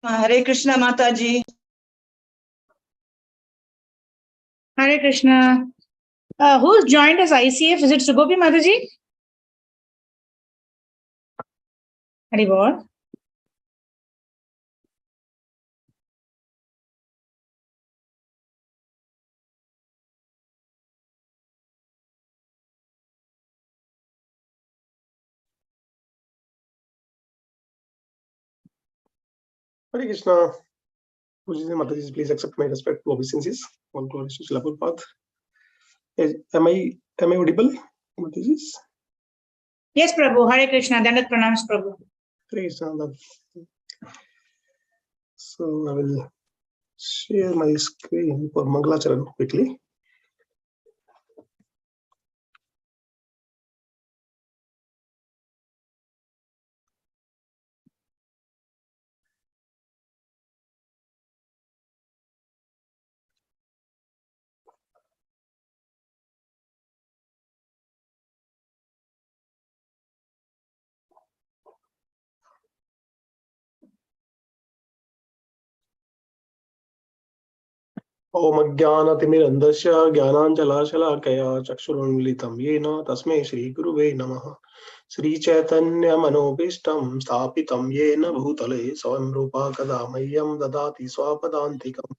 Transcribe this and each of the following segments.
Hare Krishna Mataji. Hare Krishna. Who's joined as ICF? Is it Sugopi Mataji? Hari Bol. Hare Krishna. Pujite Mataji, please accept my respectful obeisances. All glories to Srila Prabhupada. Am I audible, Mataji? Yes, Prabhu. Hare Krishna. Dandat pranams, Prabhu. Hare Krishna. So I will share my screen for Mangalacharan quickly. Om Ajnanatimirandasya Jnananjalaşalakaya Chakshurunmilitam Yena Tasmai Shri Guruve Namaha. Shri Chaitanya Manobishtam Sthapitam Yena Bhutale Swayam Rupa Kadamayyam Dadati Swapadantikam.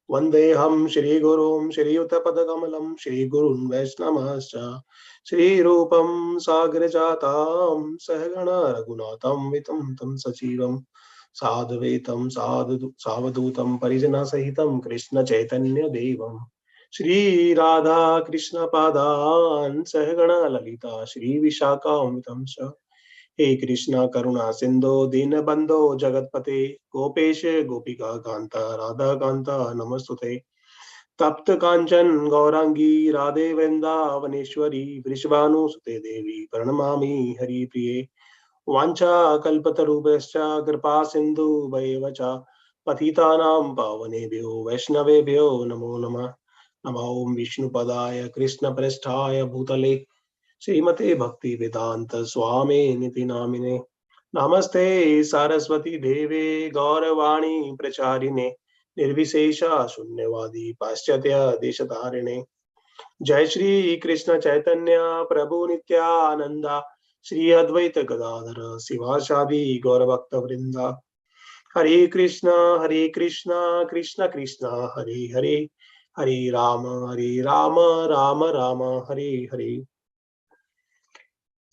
Vandeham Shri Gurum Shri Uttapadakamalam Shri Gurun Vaishnavascha Shri Rupam Sagrajatam Sahagana Raghunatam Vitam Tam Sachivam Sadhvetam Savadutam Parijana Sahitam Krishna Chaitanya Devam Shri Radha Krishna Padan Sahagana Lalita Shri Vishakam Vitam Sha. He Krishna Karuna Sindhu Dinabandho Jagatpate Gopeshe Gopika Kanta Radha Kanta Namastute Tapta Kanchan Gaurangi Radhe Venda Vaneshwari Vrishvanu Sute Devi Pranamami Hari Priye Vancha Kalpatarubhascha Kripa Sindhu Vayevacha Patitanam Pavanebhyo Vaishnavebhyo Namo Namah Namo Om Vishnu Padaya Krishna Prasthaya Bhutale Srimate Bhakti Vedanta Swami Niti Namine Namaste Saraswati Deve Gauravani Pracharine Nirvisesha Shunyavadi Paschatya Deshatarine Jai Shri Krishna Chaitanya Prabhu Nityananda Shri Advaita Gadadhara Sivasadi Gauravakta Vrinda Hare Krishna Krishna Krishna Hare Hare Hare Rama Rama Rama Hare Hare.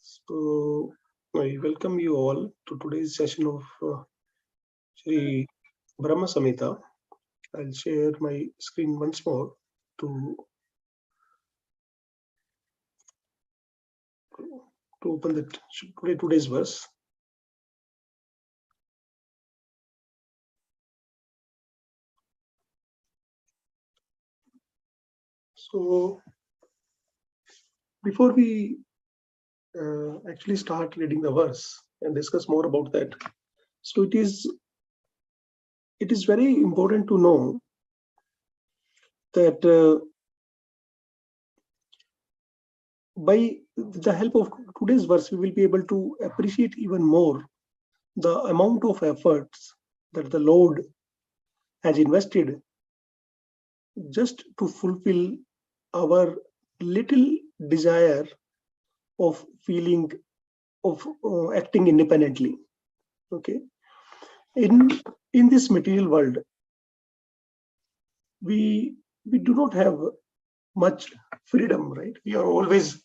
So I welcome you all to today's session of Sri Brahma Samhita. I'll share my screen once more to open today's verse. So before we actually start reading the verse and discuss more about that, so it is very important to know that by the help of today's verse, we will be able to appreciate even more the amount of efforts that the Lord has invested just to fulfill our little desire of feeling, of acting independently. Okay, in this material world, we do not have much freedom, right? We are always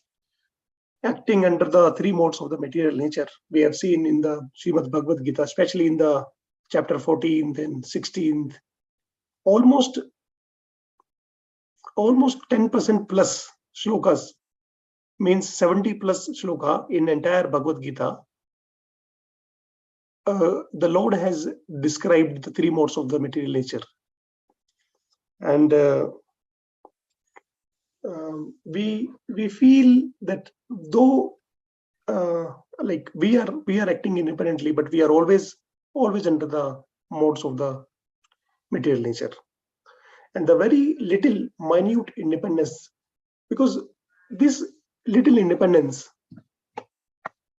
acting under the three modes of the material nature. We have seen in the Srimad Bhagavad Gita, especially in the chapter 14th and 16th, almost 10% plus shlokas, means 70 plus shloka in entire Bhagavad Gita. The Lord has described the three modes of the material nature, and we feel that though like we are acting independently, but we are always under the modes of the material nature, and the very little minute independence, because this little independence,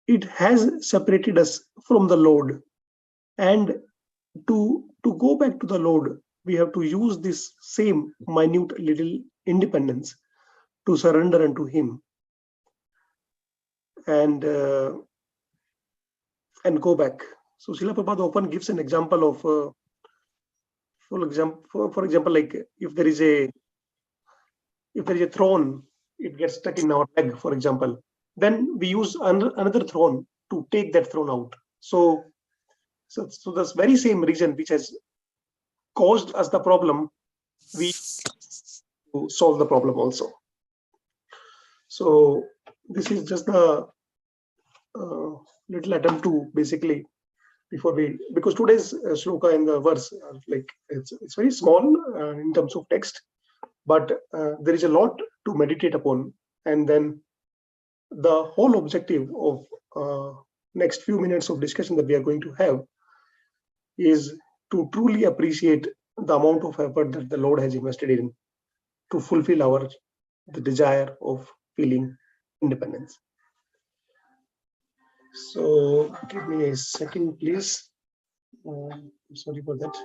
it has separated us from the Lord, and To go back to the Lord, we have to use this same minute little independence to surrender unto Him and go back. So Srila Prabhupada often gives an example of, for example, like if there is a thorn, it gets stuck in our leg, for example, then we use another thorn to take that thorn out. So that's very same reason which has caused us the problem, we to solve the problem also. So this is just the little attempt to basically, before we, because today's shloka in the verse, like it's very small in terms of text, but there is a lot to meditate upon. And then the whole objective of next few minutes of discussion that we are going to have is to truly appreciate the amount of effort that the Lord has invested in to fulfill the desire of feeling independence. So give me a second, please. I'm sorry for that.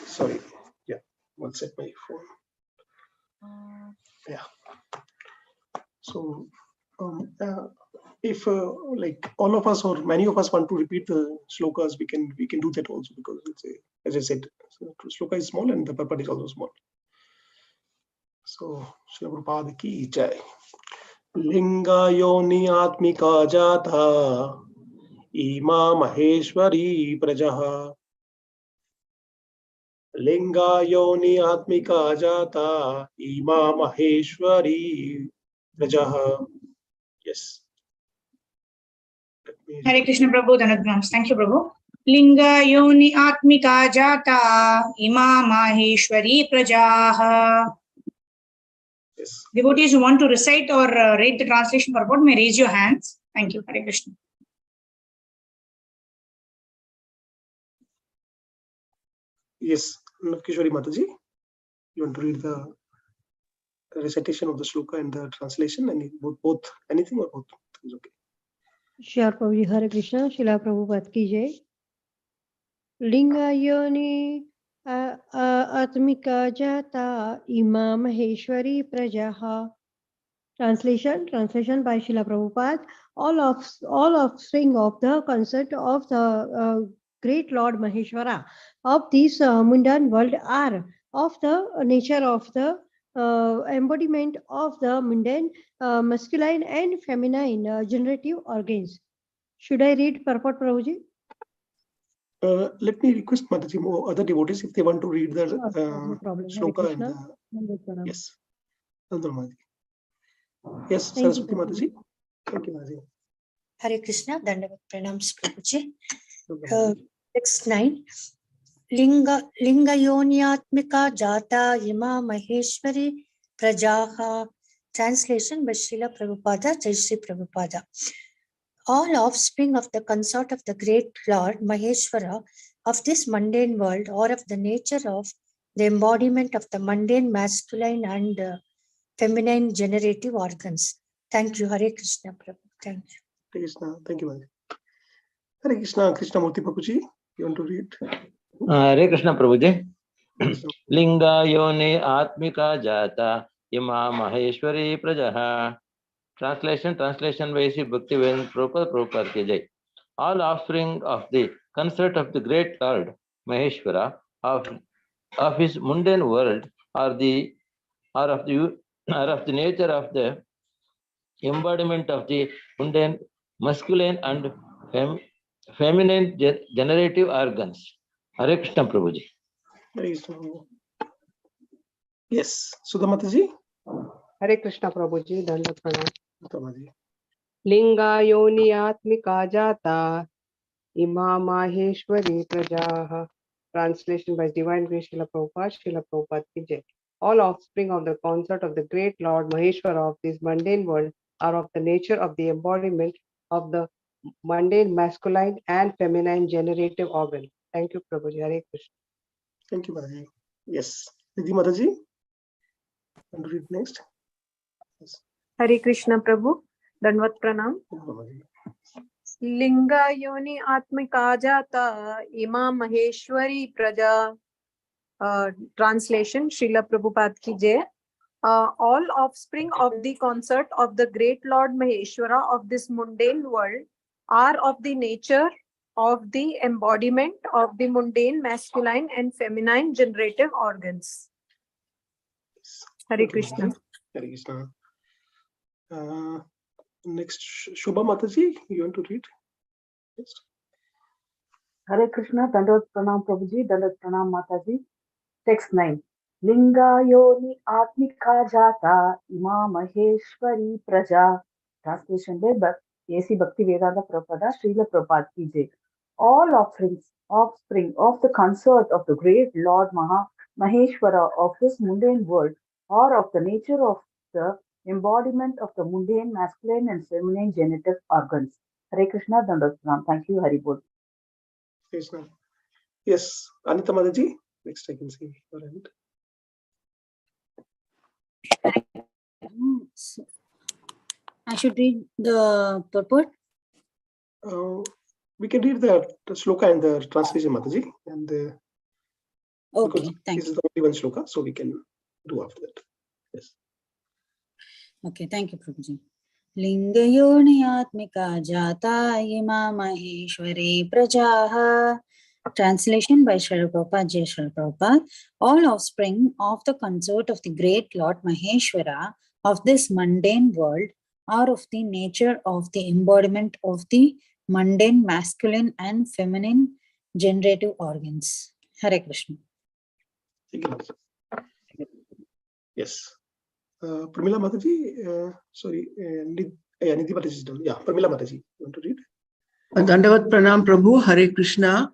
Sorry. Yeah, I'll set my phone. Yeah. So if like all of us or many of us want to repeat the shlokas, we can do that also, because it's as I said, shloka is small and the purport is also small. So Srila Prabhupada ki jai. Linga yoni atmika jata ima maheshwari prajaha. Linga yoni atmika jata ima maheshwari prajaha. Yes. Hare Krishna Prabhu, Dhanadgrams. Thank you, Prabhu. Linga yoni atmika jata ima maheshwari prajaha. Yes. Devotees who want to recite or read the translation purport may raise your hands. Thank you. Hare Krishna. Yes, Kishori Mataji, you want to read the recitation of the shloka and the translation, and both anything or both is okay. Sure, Prabhuji. Hare Krishna. Srila Prabhupada ki jai. Linga yoni atmika jata ima maheshwari prajaha. Translation by Srila Prabhupada. All offspring of the concept of the great Lord Maheshwara of this mundane world are of the nature of the embodiment of the mundane masculine and feminine generative organs. Should I read purport, Prabhuji? Let me request Mataji, more other devotees, if they want to read the no problem. shloka and the, yes. Yes, Saraswati Mataji. Thank you, Mataji. Hare Krishna, Dandavat Pranams Prabhuji. Text 9. Linga yonyatmika jata ima maheshwari prajaha. Translation by Srila Prabhupada, Jai Shri Prabhupada. All offspring of the consort of the great Lord Maheshwara of this mundane world, or of the nature of the embodiment of the mundane masculine and feminine generative organs. Thank you, Hare Krishna Prabhu. Thank you. Hare Krishna. Thank you, Mataji. Hare Krishna, Krishnamurti Prabhuji, you want to read? Hare Krishna Prabhuji. Linga yoni atmika jata ima maheshwari prajaha. Translation by Sri Bhaktivedanta Prabhupada ki jai. All offspring of the consort of the great Lord Maheshwara of his mundane world are of the nature of the embodiment of the mundane masculine and feminine generative organs. Hare Krishna Prabhuji. Yes, Sudha Mataji. Hare Krishna Prabhuji, Dandavat Pranam. Linga yoni atmika jata ima maheshwari prajaha. Translation by Divine Grace Srila Prabhupada ki jai. All offspring of the consort of the great Lord Maheshwara of this mundane world are of the nature of the embodiment of the mundane masculine and feminine generative organ. Thank you, Prabhuji. Hare Krishna. Thank you, Mataji. Yes. Nidhi Mataji, and read next. Yes. Hare Krishna Prabhu, Dandavat Pranam. Linga yoni atmika jata ima maheshwari praja. Translation, Srila Prabhupada ki jai. All offspring of the consort of the great Lord Maheshwara of this mundane world are of the nature of the embodiment of the mundane masculine and feminine generative organs. Hare Krishna. Hare Krishna. Next, Shubha Mataji, you want to read? Yes. Hare Krishna, Dandavat Pranam Prabhuji, Dandavat Pranam Mataji. Text 9. Linga yoni atmika jata ima maheshwari praja. Translation by A.C. Bhaktivedanta Prabhupada, Srila Prabhupada ki jai. All offspring of the consort of the great Lord Maheshwara of this mundane world, or of the nature of the embodiment of the mundane masculine and feminine genital organs. Hare Krishna, Dandavat Pranam. Thank you, Hari Bol. Krishna. Yes, Anita Mataji, next I can see your hand. I should read the purport. We can read the shloka and the translation, Mataji, and Okay, thank this is the only one shloka, so we can do after that. Yes. Okay, thank you, Prabhuji. Lingayoni atmika jata ima maheshwari prajaha. Translation by Srila Prabhupada, Jai Srila Prabhupada. All offspring of the consort of the great Lord Maheshwara of this mundane world are of the nature of the embodiment of the mundane masculine and feminine generative organs. Hare Krishna. Yes. Pramila Mataji, sorry, Nidhi Mataji is done. Yeah, Pramila Mataji, you want to read? Dandavat Pranam Prabhu, Hare Krishna.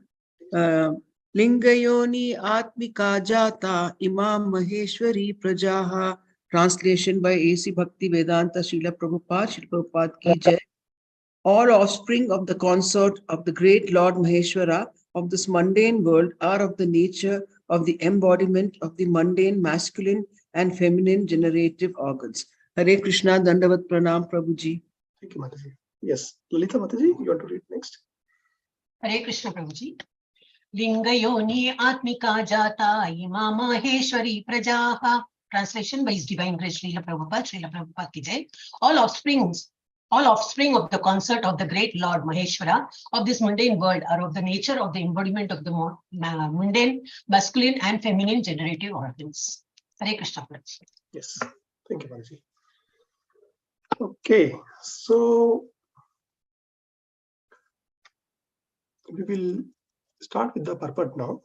Lingayoni Atmika Jata Imam Maheshwari Prajaha. Translation by A.C. Bhaktivedanta Srila Prabhupada, Srila Prabhupada ki jai. All offspring of the consort of the great Lord Maheshwara of this mundane world are of the nature of the embodiment of the mundane masculine and feminine generative organs. Hare Krishna, Dandavat Pranam Prabhuji. Thank you, Mataji. Yes, Lalita Mataji, you want to read next? Hare Krishna Prabhuji. Lingayoni Atmika Jata Ima Maheshwari Prajaha. Translation by His Divine Grace Srila Prabhupada ki jai. All offspring of the consort of the great Lord Maheshwara of this mundane world are of the nature of the embodiment of the mundane masculine and feminine generative organs. Hare Krishna Prabhuji. Yes, thank you, Mataji. Okay, so we will start with the purport now.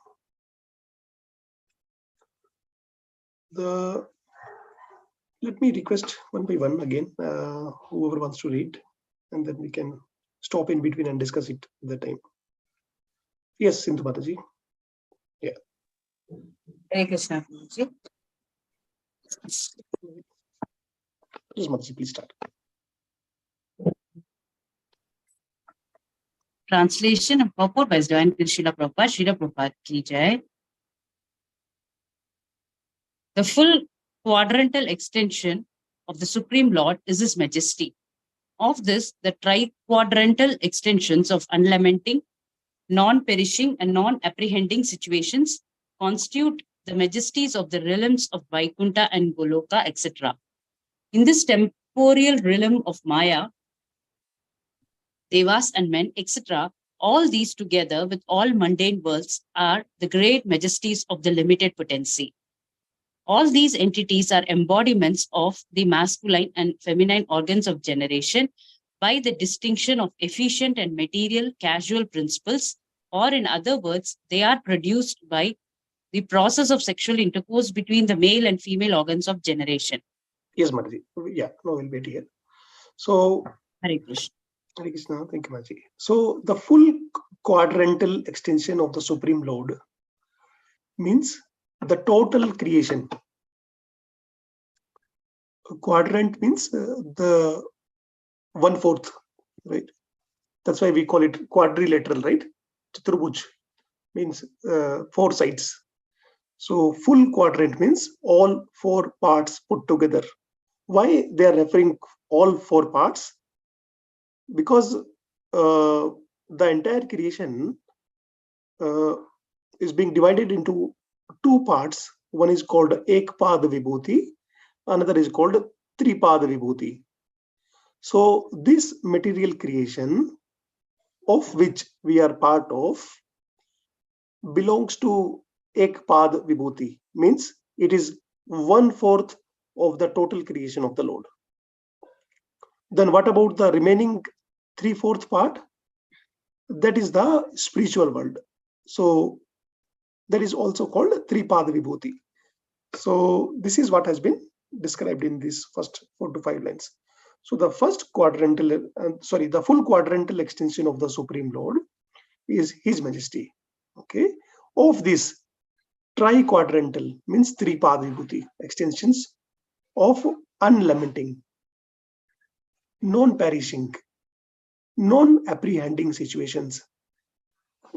Let me request one by one again, whoever wants to read, and then we can stop in between and discuss it at the time. Yes, Sindhu Mataji. Yeah. Hare Krishna. Yes, Mataji, please start. Translation and purport by His Divine Grace Srila Prabhupada ki jai. The full quadrantal extension of the Supreme Lord is His Majesty. Of this, the tri-quadrantal extensions of unlamenting, non-perishing, and non-apprehending situations constitute the majesties of the realms of Vaikuntha and Goloka, etc. In this temporal realm of Maya, Devas and men, etc., all these together with all mundane worlds are the great majesties of the limited potency. All these entities are embodiments of the masculine and feminine organs of generation by the distinction of efficient and material casual principles, or in other words, they are produced by the process of sexual intercourse between the male and female organs of generation. Yes, Mataji. Yeah, no, we'll wait here. So, Hare Krishna. Hare Krishna, thank you, Mataji. So, the full quadrantal extension of the Supreme Lord means the total creation. A quadrant means the 1/4, right? That's why we call it quadrilateral, right? Chaturbuj means 4 sides. So full quadrant means all four parts put together. Why they are referring all four parts? Because the entire creation is being divided into two parts. One is called Ekpad Vibhuti, another is called Tripad Vibhuti. So this material creation, of which we are part of, belongs to Ekpad Vibhuti, means it is 1/4 of the total creation of the Lord. Then what about the remaining 3/4 part? That is the spiritual world. So that is also called Tripad Vibhuti. So this is what has been described in these first 4 to 5 lines. So the first quadrantal, the full quadrantal extension of the Supreme Lord is His Majesty. Okay, of this tri-quadrantal means Tripad Vibhuti extensions of unlamenting, non-perishing, non-apprehending situations.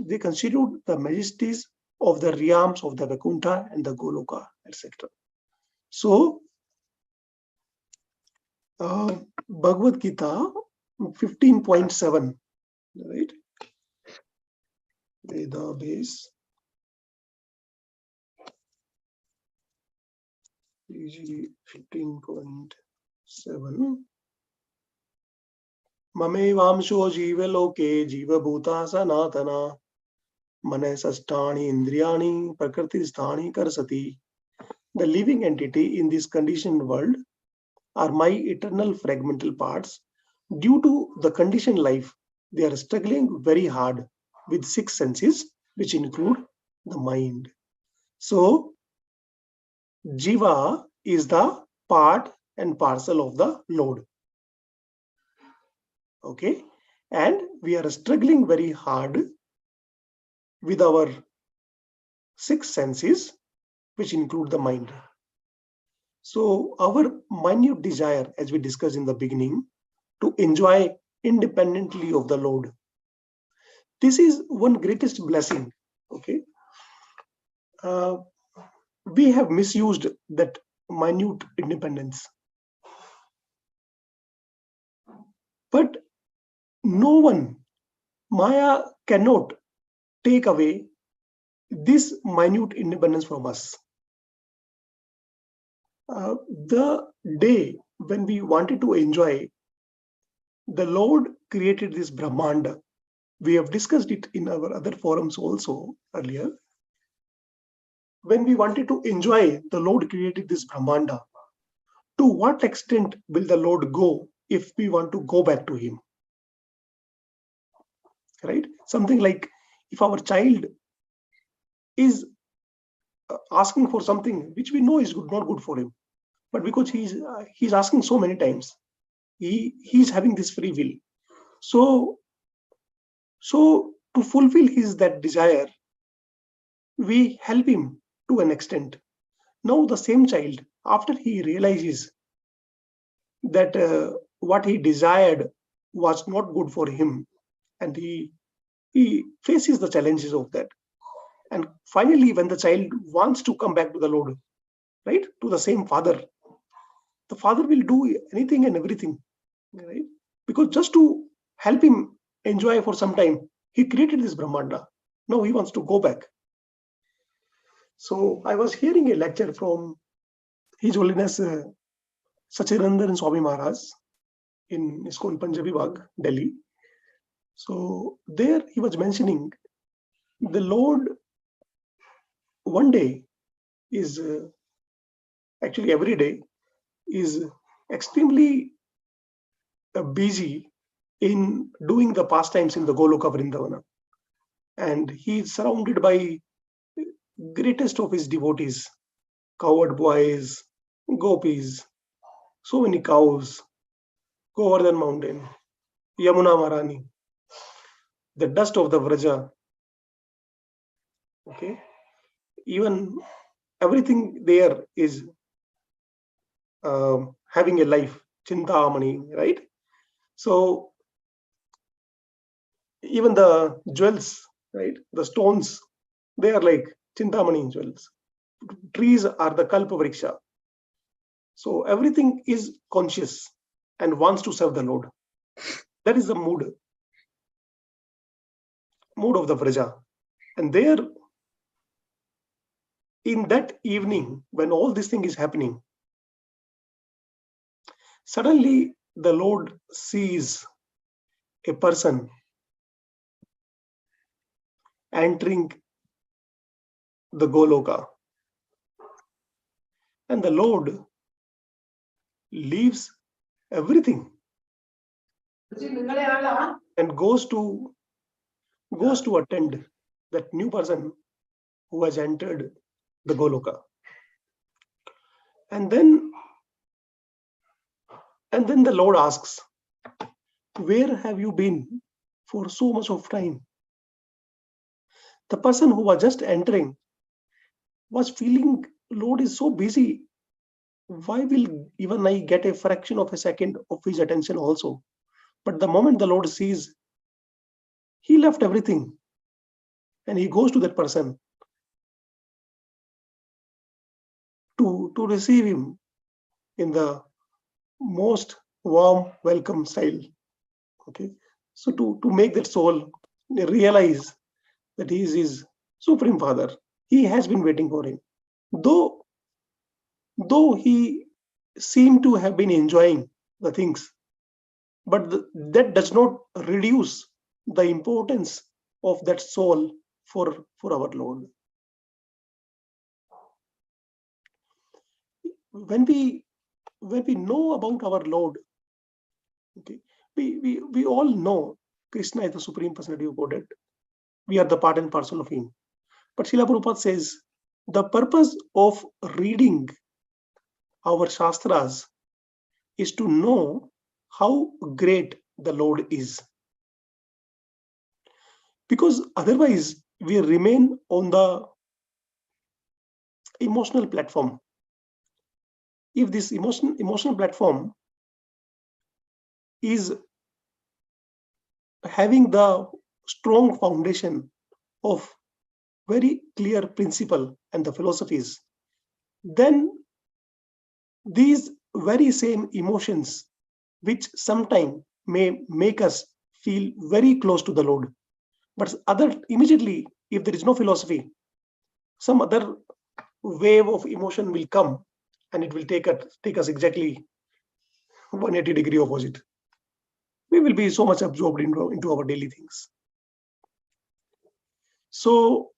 They constitute the majesties of the realms of the Vaikuntha and the Goloka, etc. So, Bhagavad Gita 15.7, right? Veda base. PG 15.7. Mamevamsho jivaloke jivabhuta sanatana manesasthani indriyani prakritisthani karsati. The living entity in this conditioned world are my eternal fragmental parts. Due to the conditioned life, they are struggling very hard with 6 senses, which include the mind. So, Jiva is the part and parcel of the Lord. Okay, and we are struggling very hard with our 6 senses, which include the mind. So our minute desire, as we discussed in the beginning, to enjoy independently of the Lord. This is one greatest blessing. Okay, we have misused that minute independence, but no one, Maya cannot take away this minute independence from us. The day when we wanted to enjoy, the Lord created this Brahmanda. We have discussed it in our other forums also earlier. When we wanted to enjoy, the Lord created this Brahmanda. To what extent will the Lord go if we want to go back to Him? Right? Something like if our child is asking for something which we know is not good for him, but because he's asking so many times, he's having this free will. So to fulfill that desire, we help him to an extent. Now the same child, after he realizes that what he desired was not good for him, and he faces the challenges of that, and finally when the child wants to come back to the Lord, right, to the same father, the father will do anything and everything, right? Because just to help him enjoy for some time, he created this Brahmanda. Now he wants to go back. So I was hearing a lecture from His Holiness Sachidananda Swami Maharaj in ISKCON Punjabi Bagh, Delhi. So there he was mentioning the Lord one day is actually every day is extremely busy in doing the pastimes in the Goloka Vrindavana, and he is surrounded by greatest of his devotees, cowherd boys, gopis, so many cows, Govardhan mountain, Yamuna Marani, the dust of the Vraja. Okay, even everything there is having a life, Chintamani, right? So even the jewels, right, the stones, they are like Chintamani jewels. trees are the kalpa vriksha. So everything is conscious and wants to serve the Lord. That is the mood of the Vraja. And there, in that evening, when all this thing is happening, suddenly the Lord sees a person entering the Goloka. And the Lord leaves everything and goes to attend that new person who has entered the Goloka. And then the Lord asks, where have you been for so much of time? The person who was just entering was feeling, Lord is so busy. Why will even I get a fraction of a second of his attention also? But the moment the Lord sees, he left everything and he goes to that person to receive him in the most warm welcome style. Okay, so to make that soul realize that he is his Supreme Father. He has been waiting for him. Though he seemed to have been enjoying the things, but that does not reduce the importance of that soul for our Lord. When we know about our Lord, okay, we all know Krishna is the Supreme Personality of Godhead. We are the part and parcel of him. But Srila Prabhupada says the purpose of reading our Shastras is to know how great the Lord is. Because otherwise we remain on the emotional platform. If this emotional platform is having the strong foundation of very clear principle and the philosophies, then these very same emotions, which sometimes may make us feel very close to the Lord, but immediately, if there is no philosophy, some other wave of emotion will come and it will take us exactly 180-degree opposite. We will be so much absorbed into our daily things. So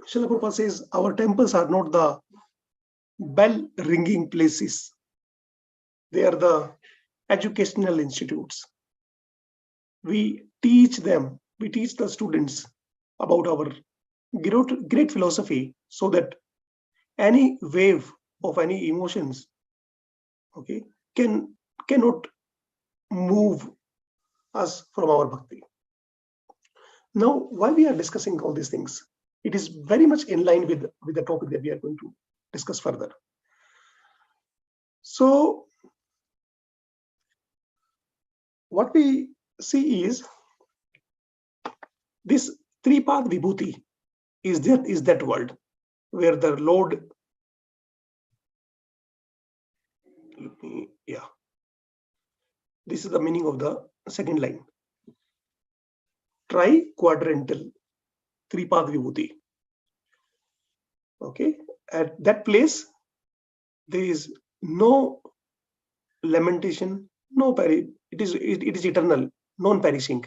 Srila Prabhupada says our temples are not the bell ringing places. They are the educational institutes. We teach the students about our great philosophy, so that any wave of any emotions, okay, cannot move us from our bhakti. Now, why we are discussing all these things? It is very much in line with the topic that we are going to discuss further. So what we see is this three-path vibhuti is that world where the Lord, this is the meaning of the second line, tri-quadrantal three-path vibhuti. Okay, at that place there is no lamentation, it is eternal, non-perishing,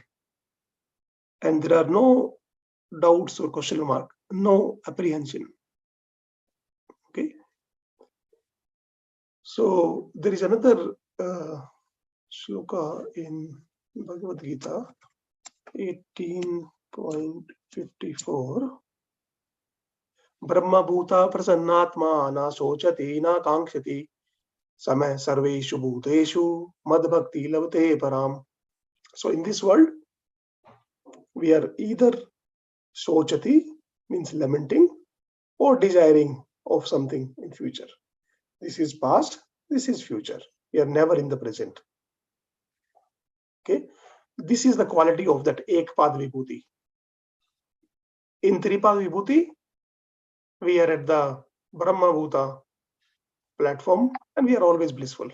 and there are no doubts or question mark, no apprehension. Okay, so there is another shloka in Bhagavad Gita 18.54. Brahma bhuta prasannatma na sochati na kankshati samay sarveshu bhuteshu mad bhakti lavate param. So in this world, we are either sochati, means lamenting, or desiring of something in future. This is past, this is future. We are never in the present. Okay, this is the quality of that Ekpad Vibhuti. In Tripad Vibhuti, we are at the Brahma Bhuta platform, and we are always blissful,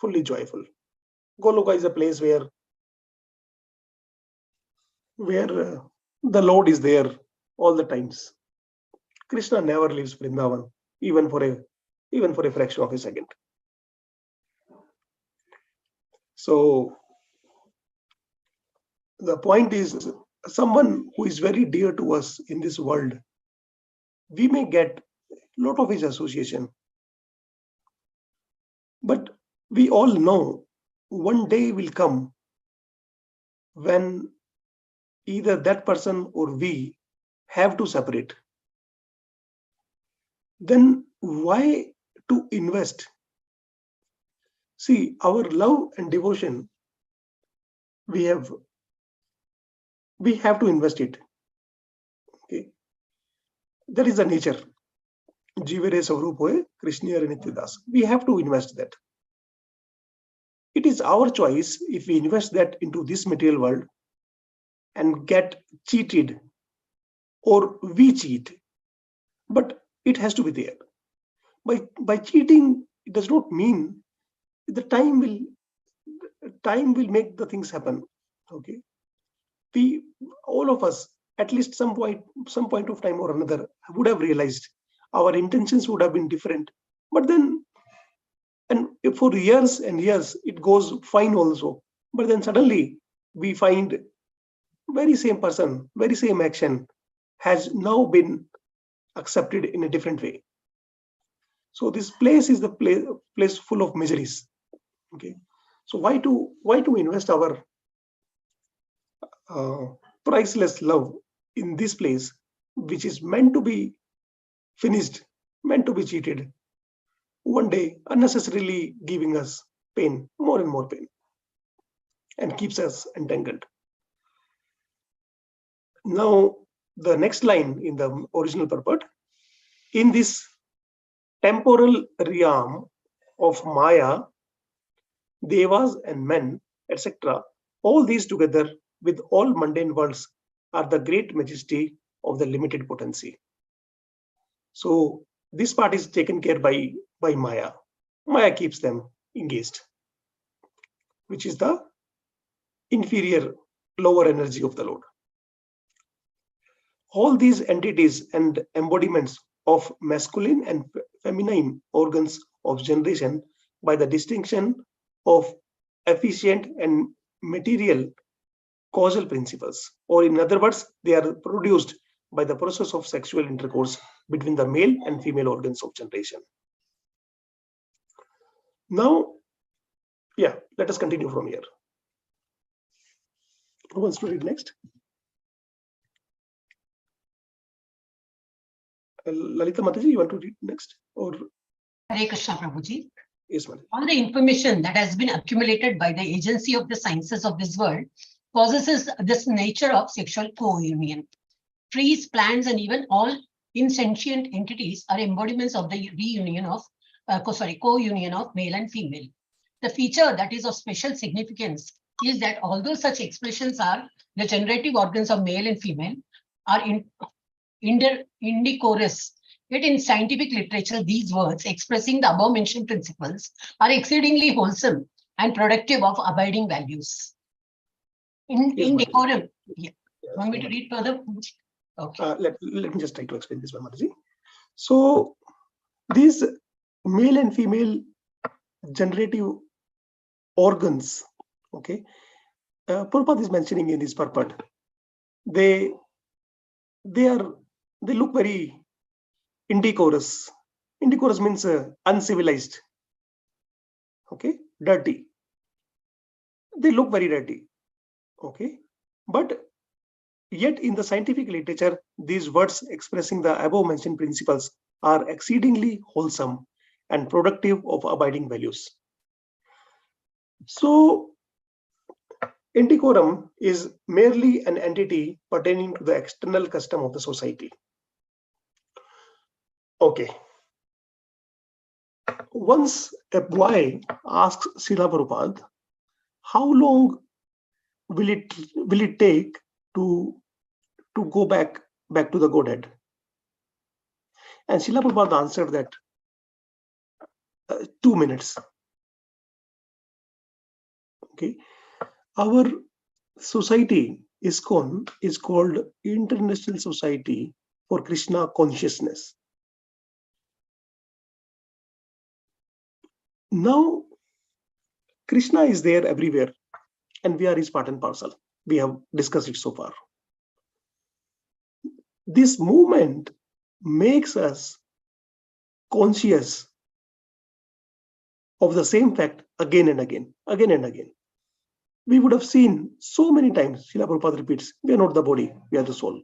fully joyful. Goloka is a place where the Lord is there all the times. Krishna never leaves Vrindavan, even for a fraction of a second. So the point is, someone who is very dear to us in this world, we may get a lot of his association, but we all know one day will come when either that person or we have to separate. Then why to invest? See, our love and devotion, we have to invest it. Okay, that is the nature. Jivere Swarup hoye, Krishna Nityadas. We have to invest that. It is our choice if we invest that into this material world and get cheated, or we cheat. But it has to be there. By cheating, it does not mean the time will make the things happen. Okay, all of us, at least some point of time or another, would have realized our intentions would have been different. But then, and for years and years, it goes fine also. But then suddenly we find very same person, very same action has now been accepted in a different way. So this place is the place full of miseries. Okay, so why to invest our priceless love in this place, which is meant to be finished, meant to be cheated, one day unnecessarily giving us pain, more and more pain, and keeps us entangled. Now, the next line in the original purport, in this temporal realm of Maya, devas and men, etc., all these together with all mundane worlds are the great majesty of the limited potency. So this part is taken care by Maya. Maya keeps them engaged, which is the inferior, lower energy of the Lord. All these entities and embodiments of masculine and feminine organs of generation by the distinction of efficient and material causal principles, or in other words, they are produced by the process of sexual intercourse between the male and female organs of generation. Now, yeah, let us continue from here. Who wants to read next? Lalita Mataji, you want to read next? Or Hare Krishna Prabhuji. Yes, Mataji. All the information that has been accumulated by the agency of the sciences of this world possesses this nature of sexual co-union. Trees, plants, and even all insentient entities are embodiments of the co-union of male and female. The feature that is of special significance is that although such expressions are the generative organs of male and female are indecorous, yet in scientific literature, these words expressing the above mentioned principles are exceedingly wholesome and productive of abiding values. Indecorum. Yeah. Want me to read further? Okay. Let me just try to explain this one, Mataji. So these male and female generative organs, okay, Prabhupada is mentioning in this purport, they look very indecorous. Indecorous means uncivilized, okay, dirty. They look very dirty, okay, but yet in the scientific literature, these words expressing the above mentioned principles are exceedingly wholesome and productive of abiding values. So indecorum is merely an entity pertaining to the external custom of the society. Okay. Once a boy asks Srila Prabhupada, how long will it take to go back to the Godhead? And Srila Prabhupada answered that 2 minutes. Okay, our society ISKCON is called International Society for Krishna Consciousness. Now, Krishna is there everywhere, and we are his part and parcel. We have discussed it so far. This movement makes us conscious of the same fact again and again, again and again. We would have seen so many times, Srila Prabhupada repeats, we are not the body, we are the soul.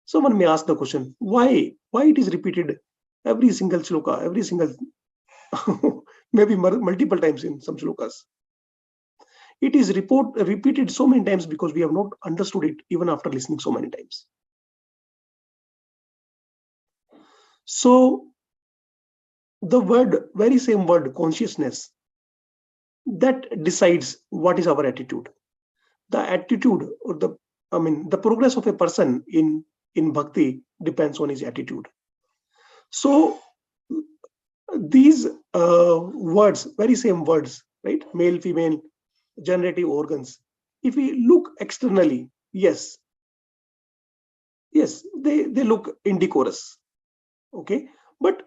Someone may ask the question, why it is repeated every single shloka, every single, maybe multiple times in some shlokas. It is repeated so many times because we have not understood it even after listening so many times. So the word, very same word, consciousness, that decides what is our attitude. The attitude or the progress of a person in bhakti depends on his attitude. So these words, very same words, right? Male, female, generative organs. If we look externally, yes, they look indecorous. Okay, but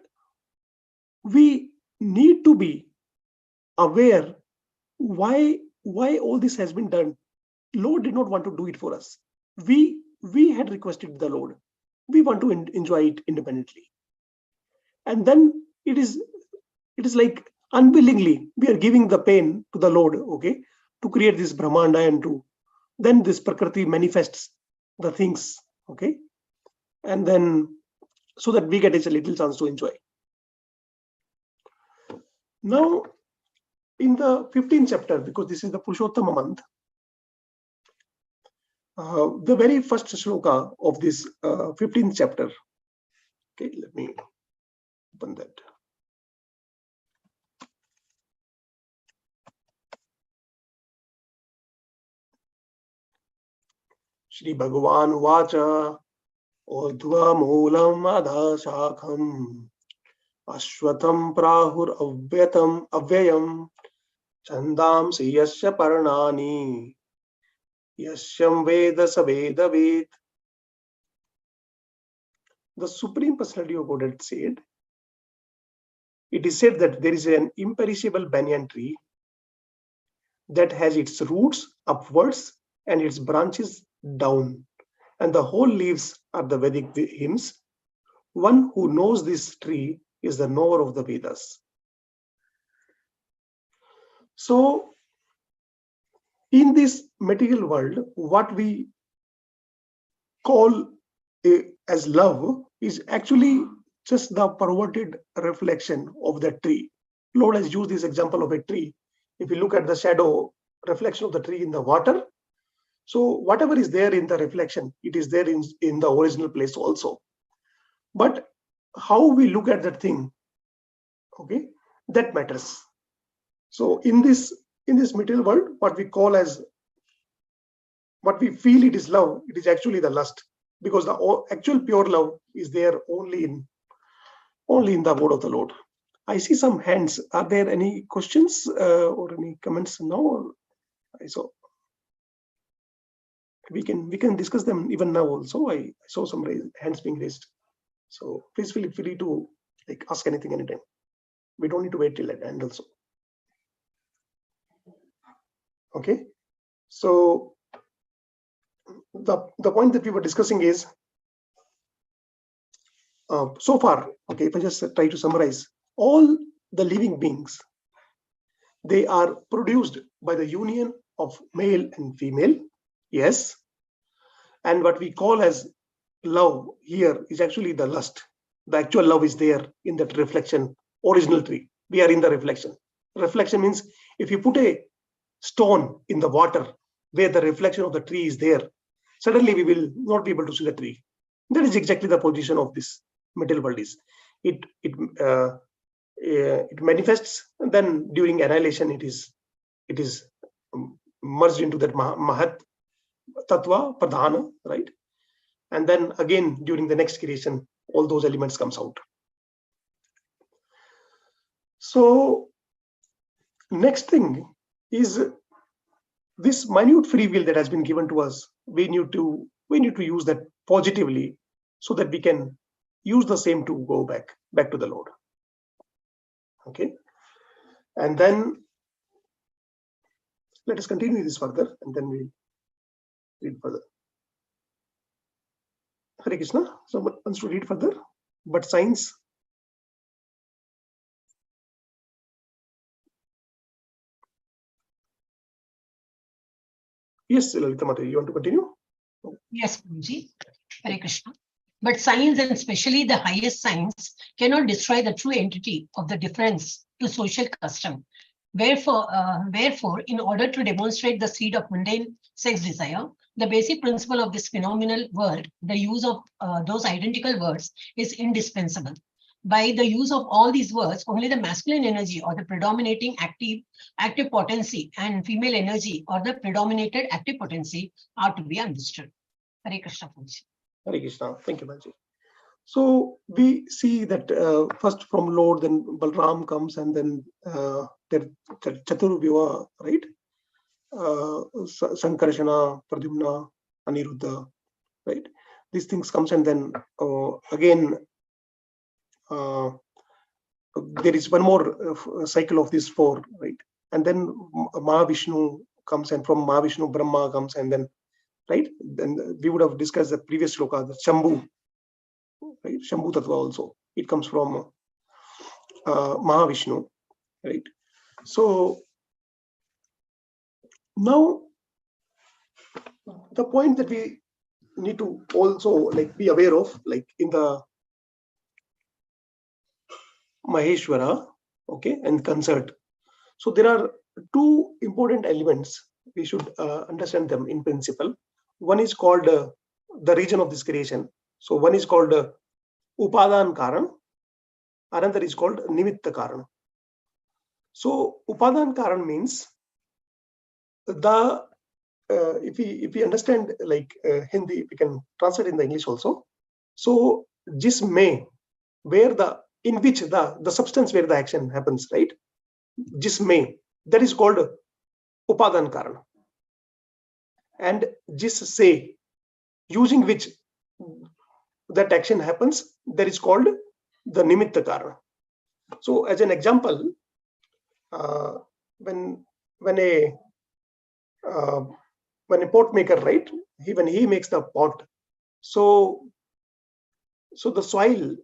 we need to be aware why all this has been done. Lord did not want to do it for us. We had requested the Lord. We want to enjoy it independently. And then it is like unwillingly we are giving the pain to the Lord, okay, to create this Brahmanda, and to then this Prakriti manifests the things, okay, and then so that we get a little chance to enjoy. Now, in the 15th chapter, because this is the Purushottama month, the very first shloka of this 15th chapter. Okay, let me open that. Shri Bhagavan Vacha Odhva Moolam Adha Shakham Ashwatam Prahur Avyayam Chandam Siyasya Parnani Yasyam Veda Saveda Ved. The Supreme Personality of Godhead said, it is said that there is an imperishable banyan tree that has its roots upwards and its branches down, and the whole leaves are the Vedic hymns. One who knows this tree is the knower of the Vedas. So, in this material world, what we call as love is actually just the perverted reflection of that tree. Lord has used this example of a tree. If you look at the shadow reflection of the tree in the water, so whatever is there in the reflection, it is there in the original place also. But how we look at that thing, okay, that matters. So in this material world, what we call as, what we feel it is love, it is actually the lust, because the actual pure love is there only in the word of the Lord. I see some hands. Are there any questions or any comments now? Or I saw we can discuss them even now also. I saw some hands being raised. So please feel free to ask anything anytime. We don't need to wait till at the end also. Okay. So the point that we were discussing is so far, okay, if I just try to summarize, all the living beings, they are produced by the union of male and female, yes, and what we call as love here is actually the lust. The actual love is there in that reflection, original tree. We are in the reflection. Reflection means if you put a stone in the water where the reflection of the tree is there, suddenly we will not be able to see the tree. That is exactly the position of this material world is. It manifests, and then during annihilation it is merged into that Mahat Tattva Pradhana, right? And then again during the next creation, all those elements comes out. So next thing is this minute free will that has been given to us. We need to use that positively so that we can use the same to go back to the Lord. Okay, and then let us continue this further, and then we'll read further. Hare Krishna. Someone wants to read further, but signs. Yes, Lalita Mata, you want to continue? Yes, Prabhuji. Hare Krishna. But science, and especially the highest science, cannot destroy the true entity of the difference to social custom. Wherefore, in order to demonstrate the seed of mundane sex desire, the basic principle of this phenomenal world, the use of those identical words is indispensable. By the use of all these words, only the masculine energy or the predominating active potency and female energy or the predominated active potency are to be understood. Hare Krishna. Prabhuji. Hare Krishna. Thank you, Manji. So we see that first from Lord, then Balram comes, and then Chaturvyuha, right? Sankarshana, Pradyumna, Aniruddha, right? These things comes, and then again there is one more cycle of these four, right? And then Mahavishnu comes, and from Mahavishnu Brahma comes, and then right. Then we would have discussed the previous shloka, the Shambhu, right? Shambhu Tattva also. It comes from Mahavishnu, right? So now the point that we need to also like be aware of, like in the Maheshwara, okay, and concert. So there are two important elements. We should understand them in principle. One is called the region of this creation. So one is called Upadan Karan, another is called Nimitta Karan. So Upadan Karan means the if we understand like Hindi, we can translate in the English also. So jisme, where in which the substance where the action happens, right? Jisme, that is called Upadan Karan. And jis se, using which that action happens, that is called the Nimitta Karan. So as an example, when a pot maker, right, when he makes the pot, so the soil,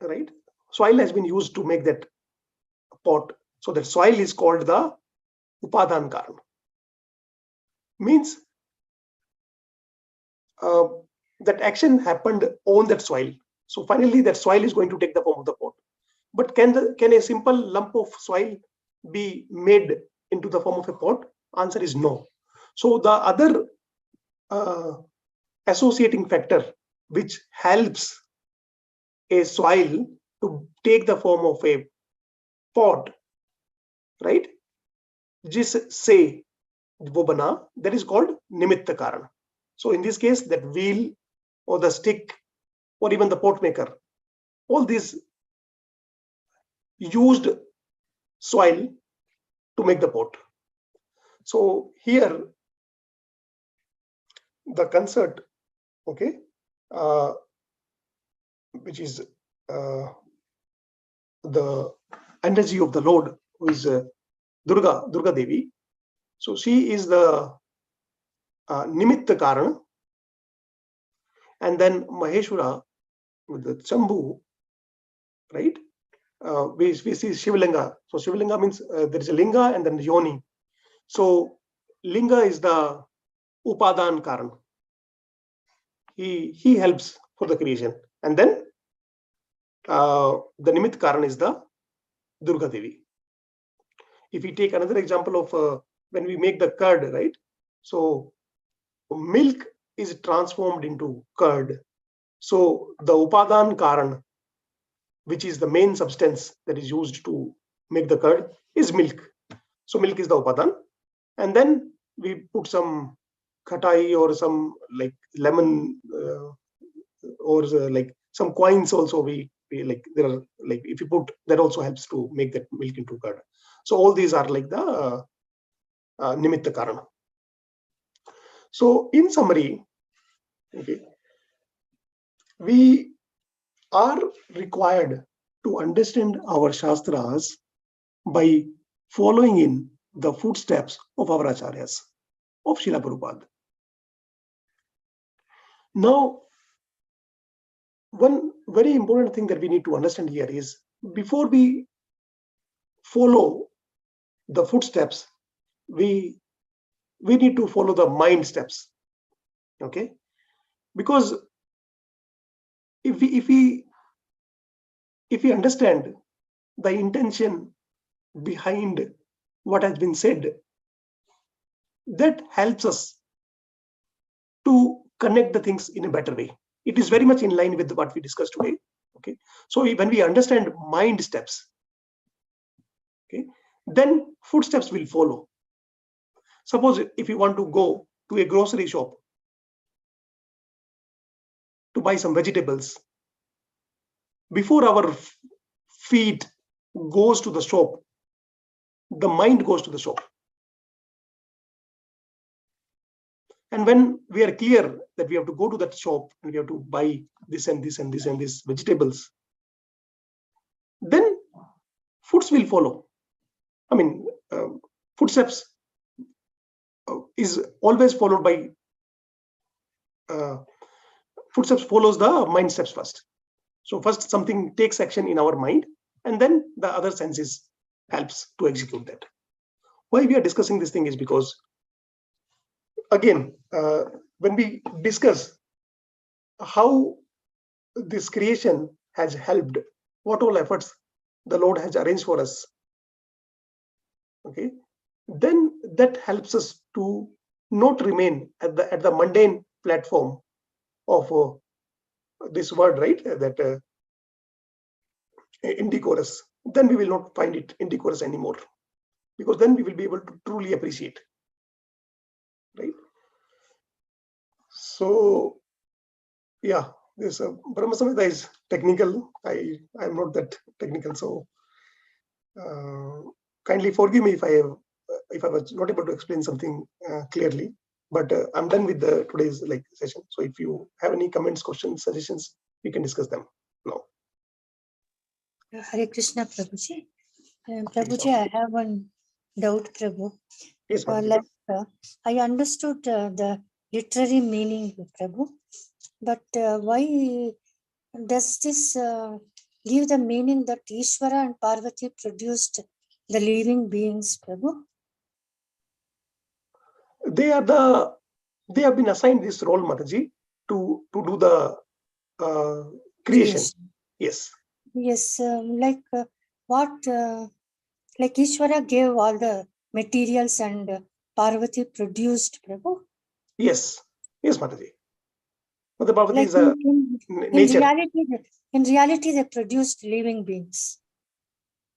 right, soil has been used to make that pot. So that soil is called the Upadan Karan. Means that action happened on that soil. So finally that soil is going to take the form of the pot. But can a simple lump of soil be made into the form of a pot? Answer is no. So the other associating factor which helps a soil to take the form of a pot, right? Jis se wo bana, that is called Nimitta Karan. So in this case, that wheel or the stick or even the pot maker, all these used soil to make the pot. So here the concert, okay, which is the energy of the Lord, who is Durga Devi. So she is the Nimitta Karan, and then Maheshwara with the Shambhu, right? We see Shivalinga. So Shivalinga means there is a linga and then yoni. So linga is the Upadan Karan. He helps for the creation, and then the Nimitta Karan is the Durga Devi. If we take another example of when we make the curd, right? So milk is transformed into curd. So the Upadan Karan, which is the main substance that is used to make the curd, is milk. So milk is the Upadan. And then we put some khatai or some like lemon or like some coins also we like, there are like, if you put, that also helps to make that milk into curd. So all these are like the nimitta karana. So in summary, okay, we are required to understand our shastras by following in the footsteps of our acharyas, of Srila Prabhupada. Now, one very important thing that we need to understand here is, before we follow the footsteps, we need to follow the mind steps. Okay, because if we understand the intention behind what has been said, that helps us to connect the things in a better way. It is very much in line with what we discussed today. Okay, so when we understand mind steps, okay, then footsteps will follow. Suppose if you want to go to a grocery shop to buy some vegetables, before our feet goes to the shop, the mind goes to the shop. And when we are clear that we have to go to that shop and we have to buy this and this and this and this vegetables, then foods will follow. I mean, footsteps is always followed by, footsteps follows the mind steps first. So first something takes action in our mind, and then the other senses helps to execute that. Why we are discussing this thing is because, again, when we discuss how this creation has helped, what all efforts the Lord has arranged for us, okay, then that helps us to not remain at the mundane platform of this word, right? That indecorous. Then we will not find it indecorous anymore, because then we will be able to truly appreciate, right? So yeah, this Brahma Samhita is technical. I am not that technical, so kindly forgive me if I was not able to explain something clearly. But I'm done with today's session. So if you have any comments, questions, suggestions, we can discuss them now. Hare Krishna, Prabhuji. Prabhuji, I have one doubt, Prabhu. Yes, I understood the literary meaning, Prabhu, but why does this give the meaning that Ishvara and Parvati produced the living beings, Prabhu? They have been assigned this role, Mataji, to do the creation. Yes. Yes, like Ishvara gave all the materials and Parvati produced, Prabhu? Yes, Mataji. Mother Parvati is a nature. In reality, they produced living beings.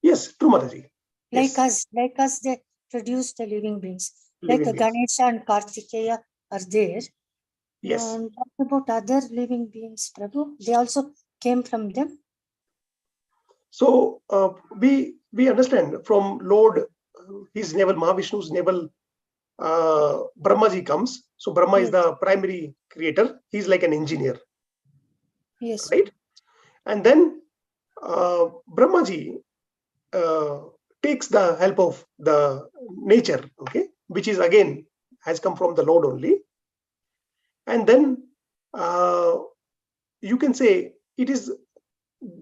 Yes, true, Mataji. Like us, they produce the living beings. Ganesha and Kartikeya are there. Yes. What about other living beings, Prabhu? They also came from them. So we understand from Lord, his navel, Mahavishnu's navel, Brahmaji comes. So Brahma is the primary creator. He's like an engineer. Yes. Right. And then Brahmaji takes the help of the nature, okay, which is again has come from the Lord only. And then you can say it is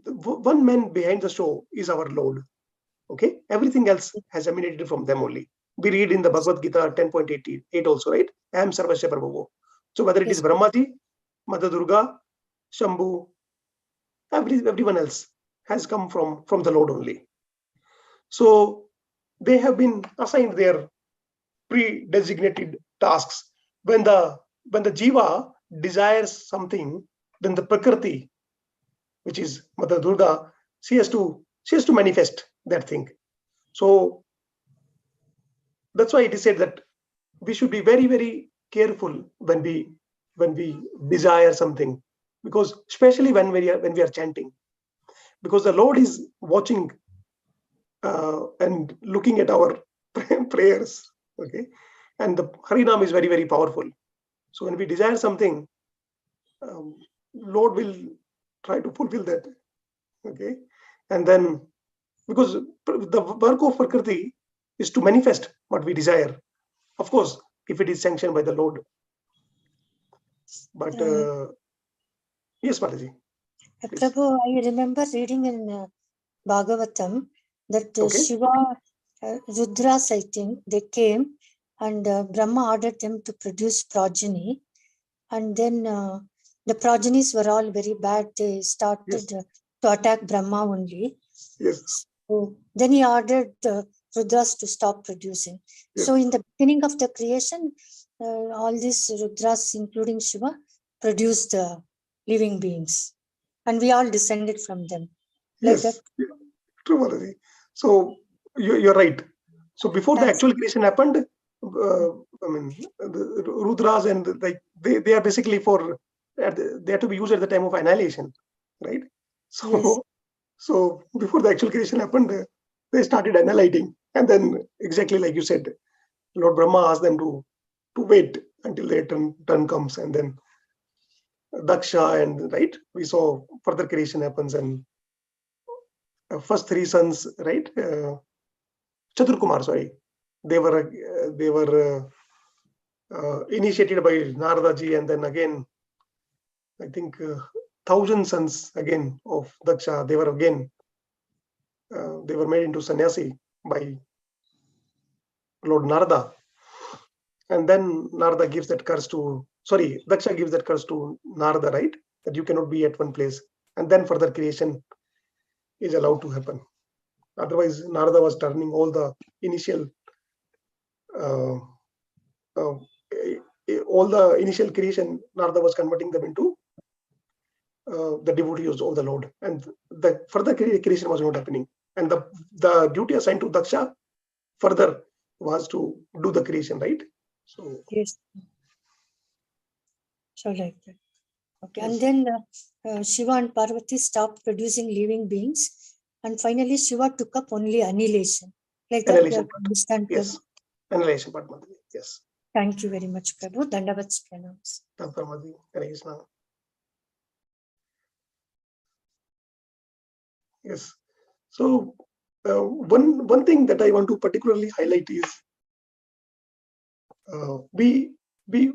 one man behind the show is our Lord. Okay, everything else has emanated from them only. We read in the Bhagavad Gita 10.88 also, right? Aham Sarvasya Prabhu. So whether it is Brahmaji, Mother Durga, Shambhu, everyone else has come from the Lord only. So they have been assigned their pre-designated tasks. When the jiva desires something, then the Prakriti, which is Mother Durga, she has to manifest that thing. So that's why it is said that we should be very, very careful when we desire something. because especially when we are chanting, because the Lord is watching and looking at our prayers. Okay, and the Harinam is very, very powerful. So when we desire something, Lord will try to fulfill that. Okay, and then because the work of Prakriti is to manifest what we desire, of course, if it is sanctioned by the Lord. But yes, Mataji. Please. Prabhu, I remember reading in Bhagavatam that Okay. Shiva, Rudras, I think, they came and Brahma ordered them to produce progeny. And then the progenies were all very bad. They started Yes. to attack Brahma only. Yes. So then he ordered the Rudras to stop producing. Yes. So in the beginning of the creation, all these Rudras, including Shiva, produced living beings. And we all descended from them. Like Yes. that. True, Mataji. So you're right. So before the actual creation happened, I mean, the Rudras and like they are basically they have to be used at the time of annihilation, right? So Yes. so before the actual creation happened, they started annihilating, and then exactly like you said, Lord Brahma asked them to wait until their turn comes, and then Daksha and right, we saw further creation happens, and first three sons, right? Chatur Kumar, sorry, they were initiated by Narada ji, and then again, I think 1,000 sons again of Daksha. They were again they were made into sannyasi by Lord Narada, and then Narada gives that curse to Daksha gives that curse to Narada, right? That you cannot be at one place, and then further creation is allowed to happen. Otherwise, Narada was turning all the initial all the initial creation, Narada was converting them into the devotees of the Lord, and the further creation was not happening. And the duty assigned to Daksha further was to do the creation, right? So yes. So like that. Okay. yes. And then Shiva and Parvati stopped producing living beings. And finally, Shiva took up only annihilation. Like that, Annihilation part. understand, Yes. Prabhu? Annihilation part, Madhuri. Yes. Thank you very much, Prabhu. Dandavats pranams. Thank you, Madhuri. Hare Krishna. Yes. So one thing that I want to particularly highlight is we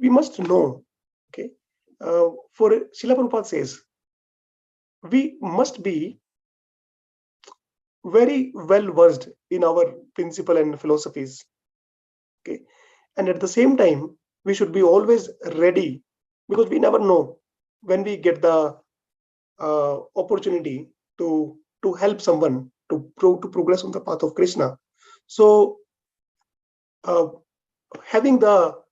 must know. Okay. For Srila Prabhupada says, we must be very well versed in our principle and philosophies. Okay. And at the same time, we should be always ready, because we never know when we get the opportunity to help someone to progress on the path of Krishna. So having the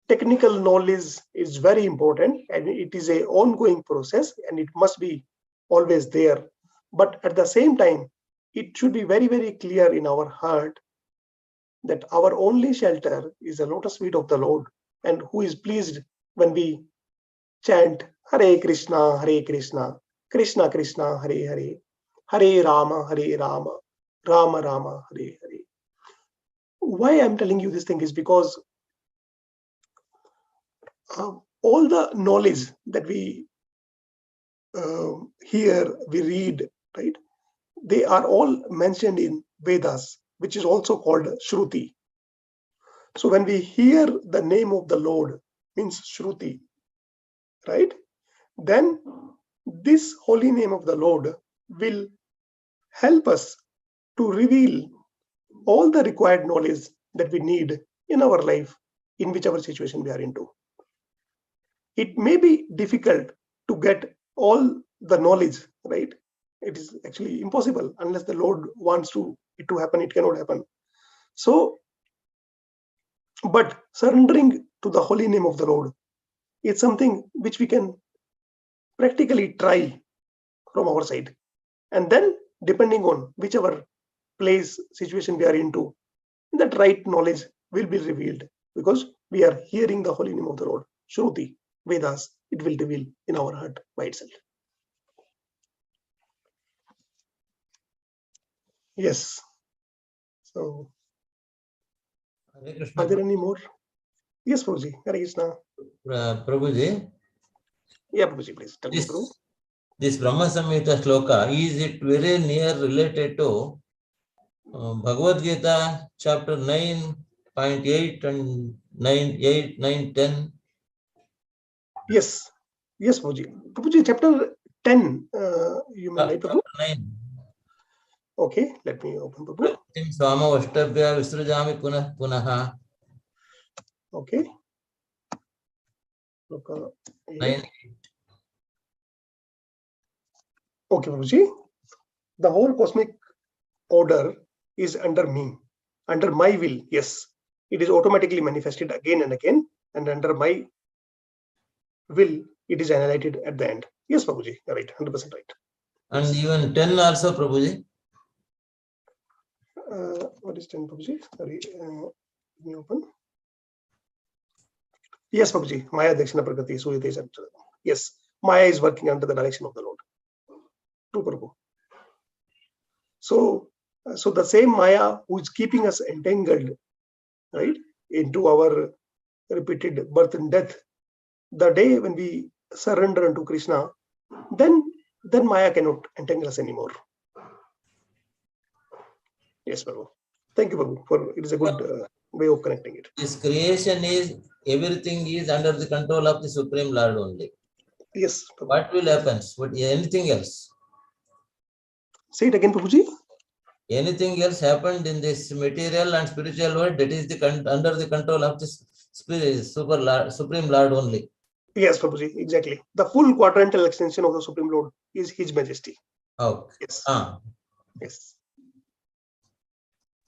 technical knowledge is very important, and it is a ongoing process, and it must be always there. But at the same time, it should be very, very clear in our heart that our only shelter is the lotus feet of the Lord, and who is pleased when we chant Hare Krishna, Krishna Krishna, Hare Hare, Hare Rama, Rama Rama, Hare Hare. Why I'm telling you this thing is because all the knowledge that we hear, we read, right? They are all mentioned in Vedas, which is also called Shruti. So when we hear the name of the Lord, means Shruti, right? Then this holy name of the Lord will help us to reveal all the required knowledge that we need in our life, in whichever situation we are into. It may be difficult to get all the knowledge, right? It is actually impossible unless the Lord wants it to happen. It cannot happen. So, but surrendering to the holy name of the Lord is something which we can practically try from our side. And then, depending on whichever place, situation we are into, that right knowledge will be revealed, because we are hearing the holy name of the Lord, Shruti. Vedas, it will reveal in our heart by itself. Yes. So, Hare Krishna. are there any more? Yes, Prabhuji. Hare Krishna. Prabhuji. Yeah, Prabhuji, please tell me, Prabhu. This Brahma Samhita shloka, is it very near related to Bhagavad Gita chapter 9.8 and 9.8, 9, 10? Yes. Yes, Prabhuji. Prabhuji, chapter 10, you mean, right, Prabhu? Chapter 9. Okay, let me open, Prabhu. Swama Vashtabhya Visrajami Punah Punaha. Okay. 9. Okay, Prabhuji. The whole cosmic order is under me, under my will. Yes, it is automatically manifested again and again, and under my will, it is annihilated at the end. Yes, Prabhuji, you're right, 100% right. And even 10 also, Prabhuji. What is 10, Prabhuji? Sorry, let me open. Yes, Prabhuji, Maya Dakshina Prakati, Suyate. Yes, Maya is working under the direction of the Lord. True, Prabhu. So the same Maya who is keeping us entangled, right, into our repeated birth and death, the day when we surrender unto Krishna, then Maya cannot entangle us anymore. Yes, Prabhu. Thank you, Prabhu, for it is a good way of connecting it. This creation is, everything is under the control of the Supreme Lord only. Yes, Prabhu. What will happen? What, anything else? Say it again, Prabhuji. Anything else happened in this material and spiritual world, that is under the control of the Supreme Lord only. Yes, Prabhuji, exactly. The full quadrantal extension of the Supreme Lord is His Majesty. Oh, yes. Yes.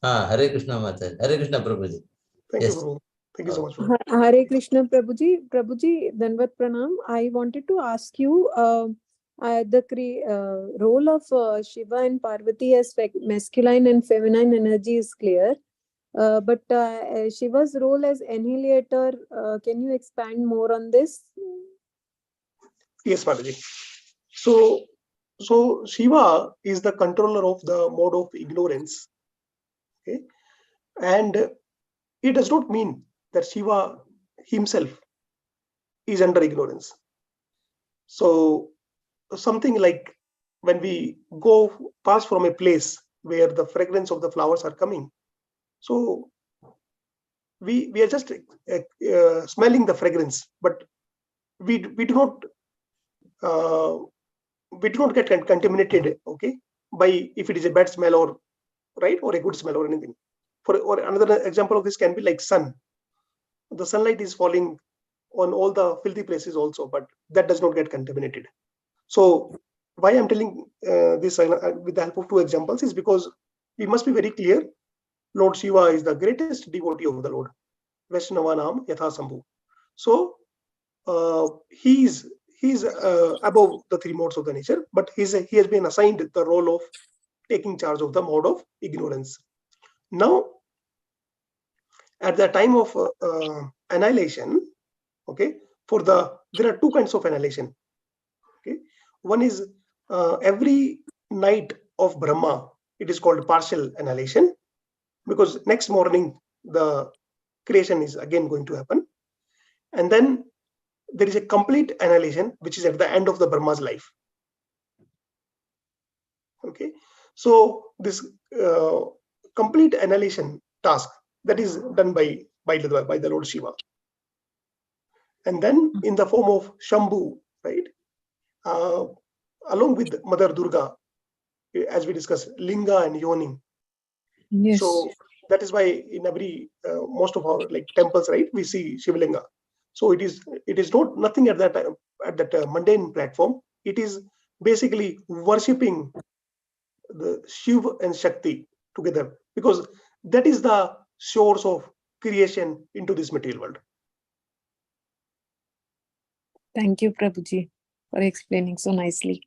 Hare Krishna Mata. Hare Krishna Prabhuji. Thank you, Prabhu. Thank you so much, Prabhu. Hare Krishna Prabhuji. Prabhuji, Danvat Pranam. I wanted to ask you the role of Shiva and Parvati as masculine and feminine energy is clear. But Shiva's role as annihilator, can you expand more on this? Yes, Mataji. So Shiva is the controller of the mode of ignorance. Okay, and it does not mean that Shiva himself is under ignorance. So something like when we pass from a place where the fragrance of the flowers are coming, so we are just smelling the fragrance, but we do not get contaminated, okay, by if it is a bad smell or right or a good smell or anything. Or another example of this can be like sun. The sunlight is falling on all the filthy places also, but that does not get contaminated. So why I'm telling this with the help of two examples is because we must be very clear. Lord Shiva is the greatest devotee of the Lord. Vaishnavanam Yatha Sambhu. So he's above the three modes of the nature, but he has been assigned the role of taking charge of the mode of ignorance. Now, at the time of annihilation, okay, there are two kinds of annihilation. Okay, one is every night of Brahma, it is called partial annihilation, because next morning the creation is again going to happen, and then there is a complete annihilation, which is at the end of the Brahma's life. Okay, so this complete annihilation task that is done by the Lord Shiva, and then in the form of Shambhu, right, along with Mother Durga, as we discussed, Linga and Yoni. Yes. So that is why in every most of our like temples, right, we see Shivalinga. So it is not nothing at that time, at that mundane platform. It is basically worshipping the Shiva and Shakti together, because that is the source of creation into this material world. Thank you, Prabhuji, for explaining so nicely.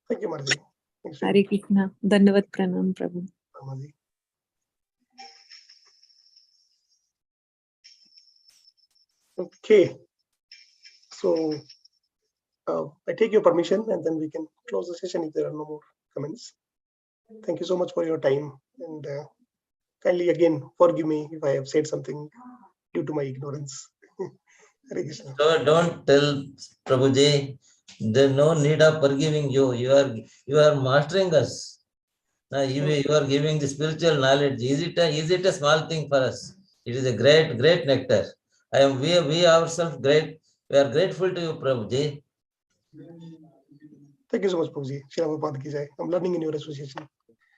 Thank you, Marji. Hare Krishna. Dandavat Pranam, Prabhu. Okay. So I take your permission, and then we can close the session if there are no more comments. Thank you so much for your time, and kindly again forgive me if I have said something due to my ignorance. Hare Krishna. So don't tell Prabhuji, there's no need of forgiving you. You are mastering us. Now you are giving the spiritual knowledge. Is it a small thing for us? It is a great nectar. We ourselves great. We are grateful to you, Prabhuji. Thank you so much, Prabhuji. Srila Prabhupada ki jai. I'm learning in your association.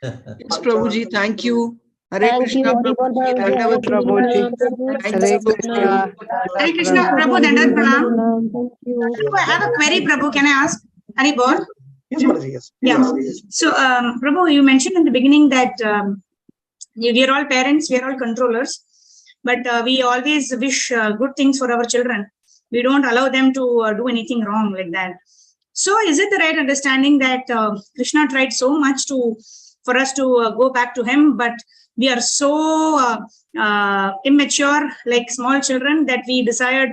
Yes, Prabhuji, thank you. Hare Thank Krishna, you, Hari Bol Prabhuji. Baba, Thank you, Hare Dandavat Krishna, Prabhuji. Prabhu, Thank Hare you. Krishna. Hare Krishna, Prabhu, Hari Dandavat Bol Pranam. Pranam. Thank you. Prabhu, I have a query, Prabhu. Can I ask? Hari Bol? Yes, Mataji, yes. Please Yeah. ask. So, Prabhu, you mentioned in the beginning that we are all parents, we are all controllers, but we always wish good things for our children. We don't allow them to do anything wrong like that. So, is it the right understanding that Krishna tried so much for us to go back to him, but we are so immature, like small children, that we desired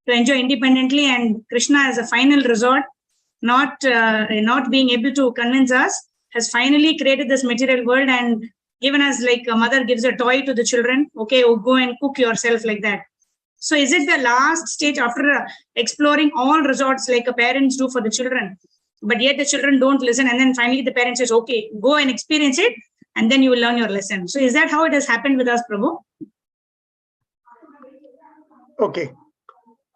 to enjoy independently, and Krishna as a final resort, not being able to convince us, has finally created this material world and given us, like a mother gives a toy to the children, okay, go and cook yourself, like that. So is it the last stage after exploring all resorts like parents do for the children, but yet the children don't listen, and then finally the parent says, okay, go and experience it, and then you will learn your lesson. So is that how it has happened with us, Prabhu? Okay.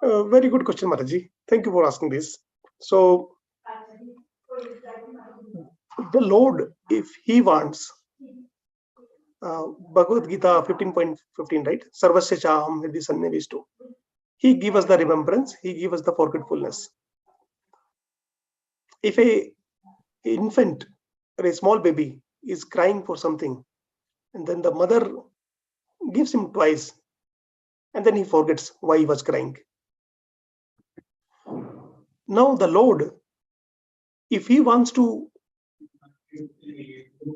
Very good question, Mataji. Thank you for asking this. So, the Lord, if He wants, Bhagavad Gita 15.15, right? Sarvasya chaham hridhi sannivisto. He give us the remembrance, He give us the forgetfulness. If a infant or a small baby is crying for something, and then the mother gives him twice, and then he forgets why he was crying. Now the Lord, if He wants to,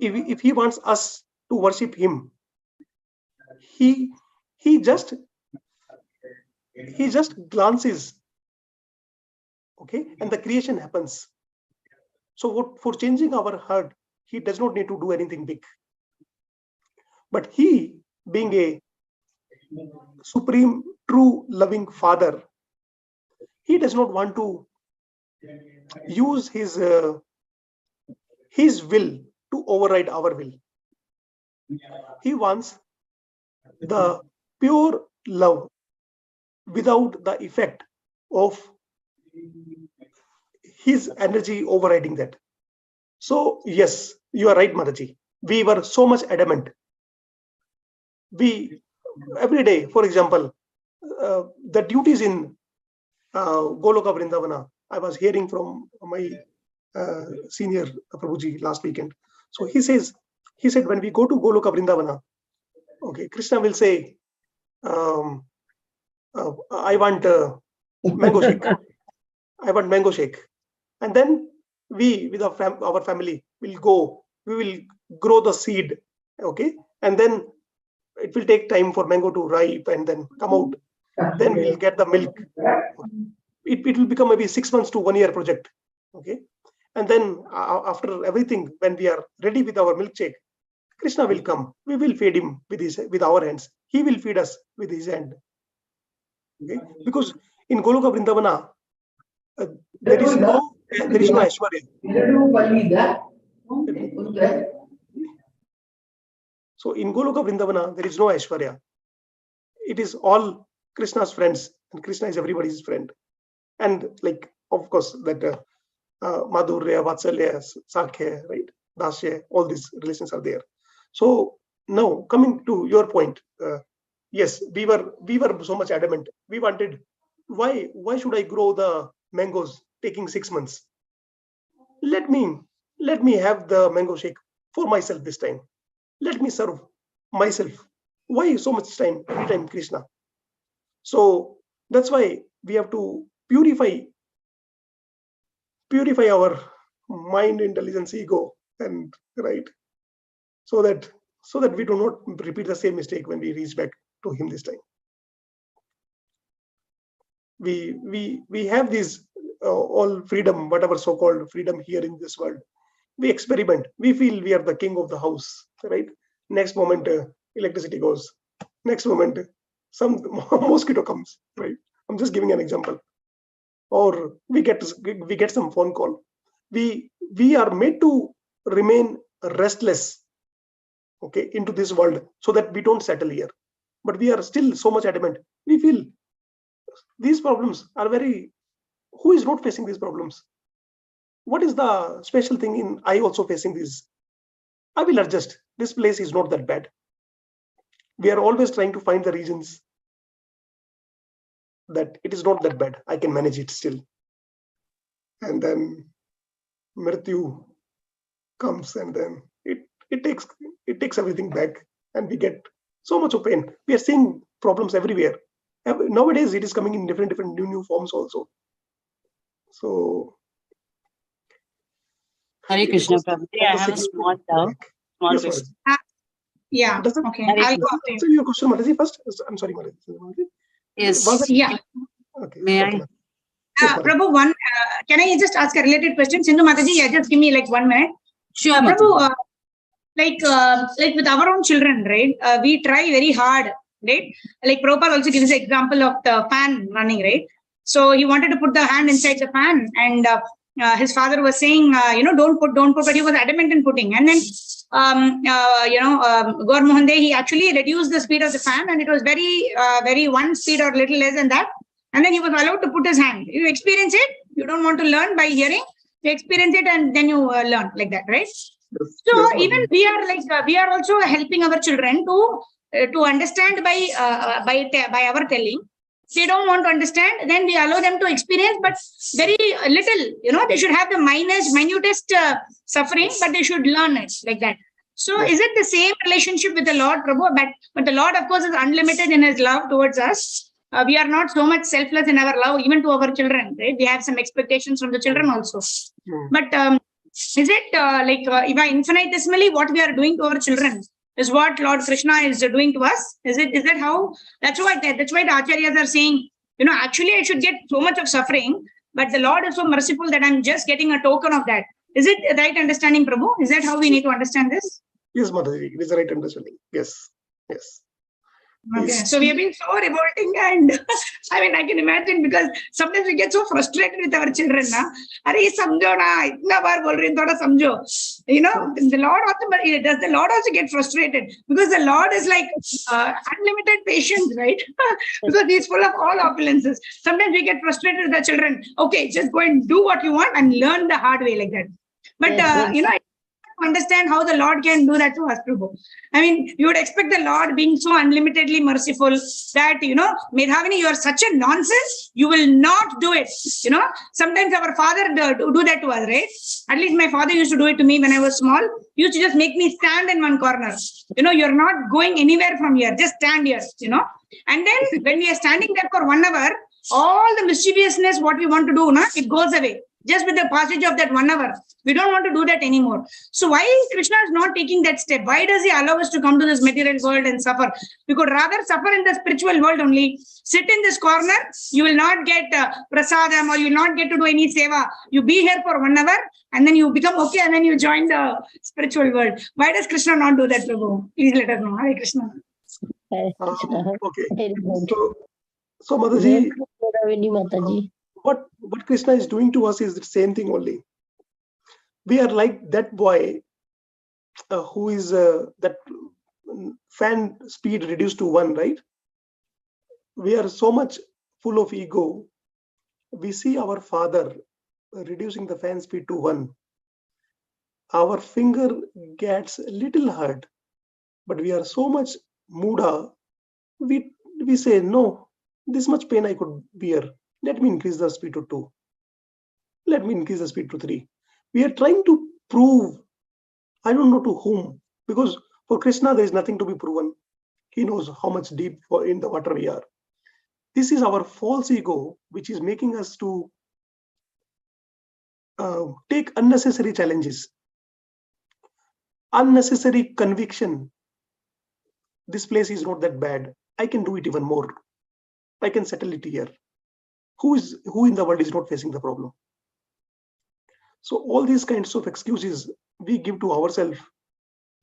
if He wants us to worship Him, He just glances, okay, and the creation happens. So for changing our heart, He does not need to do anything big. But He, being a supreme, true, loving Father, He does not want to use His will to override our will. He wants the pure love without the effect of His energy overriding that. So yes, you are right, Mataji. We were so much adamant. We every day, for example, the duties in Goloka Vrindavana, I was hearing from my senior Prabhuji last weekend. So he said when we go to Goloka Vrindavana, okay, Krishna will say, I want mango shake. I want mango shake. And then we, with our family, will go. We will grow the seed, okay, and then it will take time for mango to ripe and then come out. Then we'll get the milk. It will become maybe 6 months to 1 year project, okay. And then after everything, when we are ready with our milkshake, Krishna will come. We will feed him with our hands. He will feed us with his hand. Okay, because in Goloka Vrindavana, there is no Aishwarya. So in Goloka Vrindavana, there is no Aishwarya. It is all Krishna's friends, and Krishna is everybody's friend. And like, of course, that Madhurya, Vatsalya, Sakhya, right, Dasya, all these relations are there. So now coming to your point, yes, we were so much adamant. We wanted, why should I grow the mangoes taking 6 months? Let me have the mango shake for myself this time. Let me serve myself. Why so much time every time, Krishna? So that's why we have to purify our mind, intelligence, ego, and right, so that we do not repeat the same mistake when we reach back to Him this time. we have these all freedom, whatever so-called freedom here in this world. We experiment. We feel we are the king of the house, right? Next moment, electricity goes. Next moment, some mosquito comes, right? I'm just giving an example. Or we get some phone call. We are made to remain restless, okay, into this world, so that we don't settle here. But we are still so much adamant. We feel these problems are very. Who is not facing these problems? What is the special thing in I also facing this? I will adjust. This place is not that bad. We are always trying to find the reasons that it is not that bad. I can manage it still. And then Mrityu comes, and then it takes everything back, and we get so much of pain. We are seeing problems everywhere. Nowadays, it is coming in different new forms also. So, Hare Krishna, Prabhuji. I have a small doubt. Small question. Yeah. Does it, Okay. Hare I'll Krishna. go after you. answer your question, Mataji, first? I'm sorry, Mataji. Yes. Was it? Yeah. Okay. May okay. I? Yes, Mataji. Prabhu, can I just ask a related question? Sindhu Mataji, yeah, just give me like 1 minute. Sure, Prabhu, Mataji. like with our own children, right? We try very hard, right? Like Prabhupada also gives the example of the fan running, right? So he wanted to put the hand inside the fan, and his father was saying, don't put, but he was adamant in putting. And then, Gaur Mohan De, he actually reduced the speed of the fan, and it was very one speed or little less than that. And then he was allowed to put his hand. You experience it. You don't want to learn by hearing. You experience it, and then you learn like that, right? So Yes, even we are like we are also helping our children to understand by our telling. They don't want to understand, then we allow them to experience, but very little. They should have the minutest suffering, but they should learn it like that. So Yes. is it the same relationship with the Lord, Prabhu? But the Lord, of course, is unlimited in His love towards us. We are not so much selfless in our love, even to our children. Right? We have some expectations from the children also. But is it if I infinitesimally what we are doing to our children is what Lord Krishna is doing to us? Is that how? That's why the Acharyas are saying, actually I should get so much of suffering, but the Lord is so merciful that I'm just getting a token of that. Is it the right understanding, Prabhu? Is that how we need to understand this? Yes, Mataji, it is the right understanding. Yes. Okay, Yes. so we have been so revolting, and I mean, I can imagine, because sometimes we get so frustrated with our children. Are samjho na, itna baar bol rahi, thoda samjho. The Lord also, does the Lord also get frustrated? Because the Lord is like unlimited patience, right? Because He's full of all opulences. Sometimes we get frustrated with the children. Okay, just go and do what you want and learn the hard way like that. But understand how the Lord can do that to us, Prabhu. I mean, you would expect the Lord being so unlimitedly merciful that, Medhavini, you are such a nonsense, you will not do it. Sometimes our father do that to us, right? At least my father used to do it to me when I was small. He used to just make me stand in one corner. You're not going anywhere from here, just stand here, And then when we are standing there for 1 hour, all the mischievousness, what we want to do, it goes away. Just with the passage of that 1 hour. We don't want to do that anymore. So why Krishna is not taking that step? Why does He allow us to come to this material world and suffer? We could rather suffer in the spiritual world only. Sit in this corner. You will not get prasadam, or you will not get to do any seva. You be here for 1 hour and then you become okay, and then you join the spiritual world. Why does Krishna not do that, Prabhu? Please let us know. Hare Krishna. Okay. Very good. So Mataji, Mataji. what Krishna is doing to us is the same thing only. We are like that boy who is that fan speed reduced to 1, right? We are so much full of ego. We see our father reducing the fan speed to 1. Our finger gets a little hurt, but we are so much muda. We say, no, this much pain I could bear. Let me increase the speed to 2. Let me increase the speed to 3. We are trying to prove, I don't know to whom, because for Krishna there is nothing to be proven. He knows how much deep in the water we are. This is our false ego, which is making us to take unnecessary challenges, unnecessary conviction. This place is not that bad. I can do it even more. I can settle it here. who in the world is not facing the problem? So all these kinds of excuses we give to ourselves,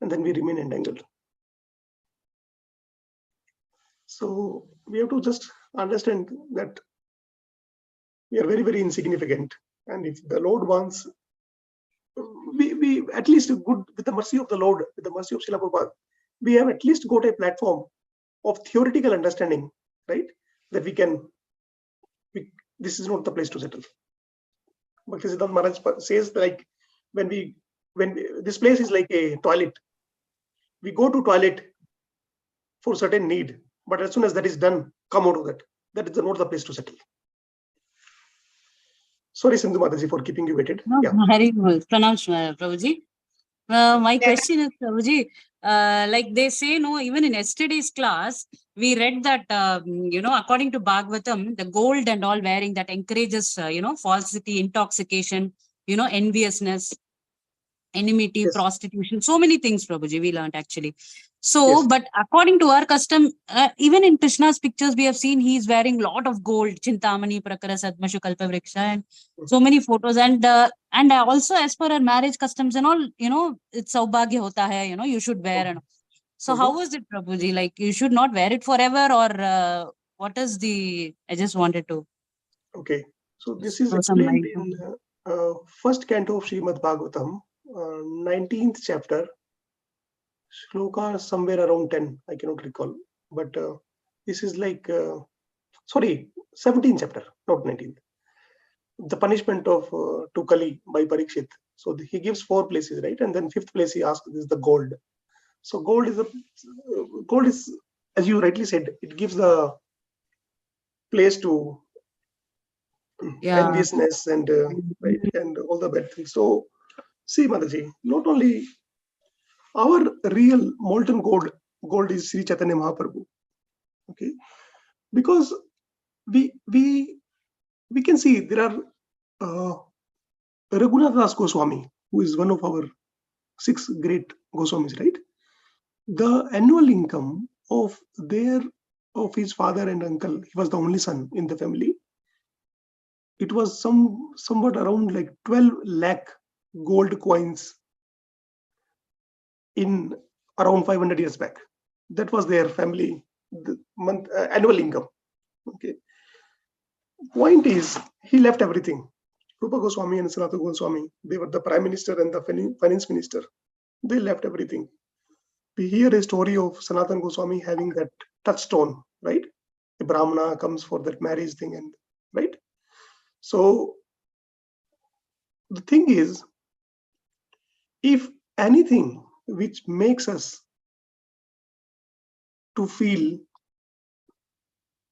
and then we remain entangled. So we have to just understand that we are very, very insignificant. And if the Lord wants, we at least good, with the mercy of the Lord, with the mercy of Srila Prabhupada, we have at least got a platform of theoretical understanding, right? That this is not the place to settle. Bhakti Siddhanta Maharaj says, like, when this place is like a toilet. We go to toilet for certain need, but as soon as that is done, come out of that. That is not the place to settle. Sorry, Sindhu Mataji, for keeping you waited. No, Yeah. very good. Pranam, Prabhuji. My question is, Prabhuji, like they say, no, even in yesterday's class, we read that, according to Bhagavatam, the gold and all wearing that encourages, falsity, intoxication, enviousness, enmity, Yes. prostitution, so many things, Prabhuji, we learned actually. So, Yes. but according to our custom, even in Krishna's pictures, we have seen he's wearing lot of gold, Chintamani, Prakara, Sadmashu, Kalpa Vriksha, and so many photos. And also as per our marriage customs and all, it's Saubhagya hota hai, you should wear. And so how was it, Prabhuji? Like, you should not wear it forever, or what is I just wanted to. Okay. So this is throw some explained light in first canto of Srimad Bhagavatam, 19th chapter, shloka somewhere around 10. I cannot recall, but this is like, 17th chapter, not 19th. The punishment of Tukali by Parikshit. So he gives 4 places, right? And then 5th place he asks is the gold. So gold is, as you rightly said, it gives the place to enviousness and right, and all the bad things. So see, Mataji, not only our real molten gold is Sri Chaitanya Mahaprabhu. Okay, because we can see there are Raghunath Das Goswami, who is one of our 6 great Goswamis, right? The annual income of his father and uncle, he was the only son in the family. It was somewhat around like 12 lakh gold coins in around 500 years back. That was their family annual income. Okay. Point is, he left everything. Rupa Goswami and Sanatana Goswami, they were the prime minister and the finance minister. They left everything. We hear a story of Sanatana Goswami having that touchstone, right? The Brahmana comes for that marriage thing, and right. So the thing is, if anything which makes us to feel,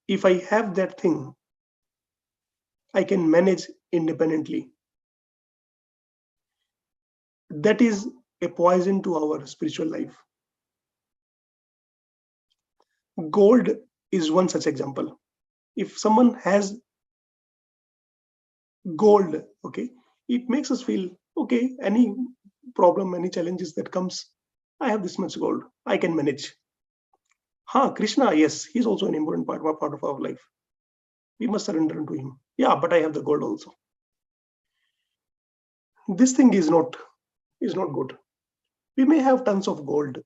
if I have that thing, I can manage independently, that is a poison to our spiritual life. Gold is one such example. If someone has gold, okay, it makes us feel, okay, any problem, any challenges that comes, I have this much gold, I can manage. Krishna, yes, he's also an important part of our life. We must surrender to him. Yeah, but I have the gold also. This thing is not good. We may have tons of gold.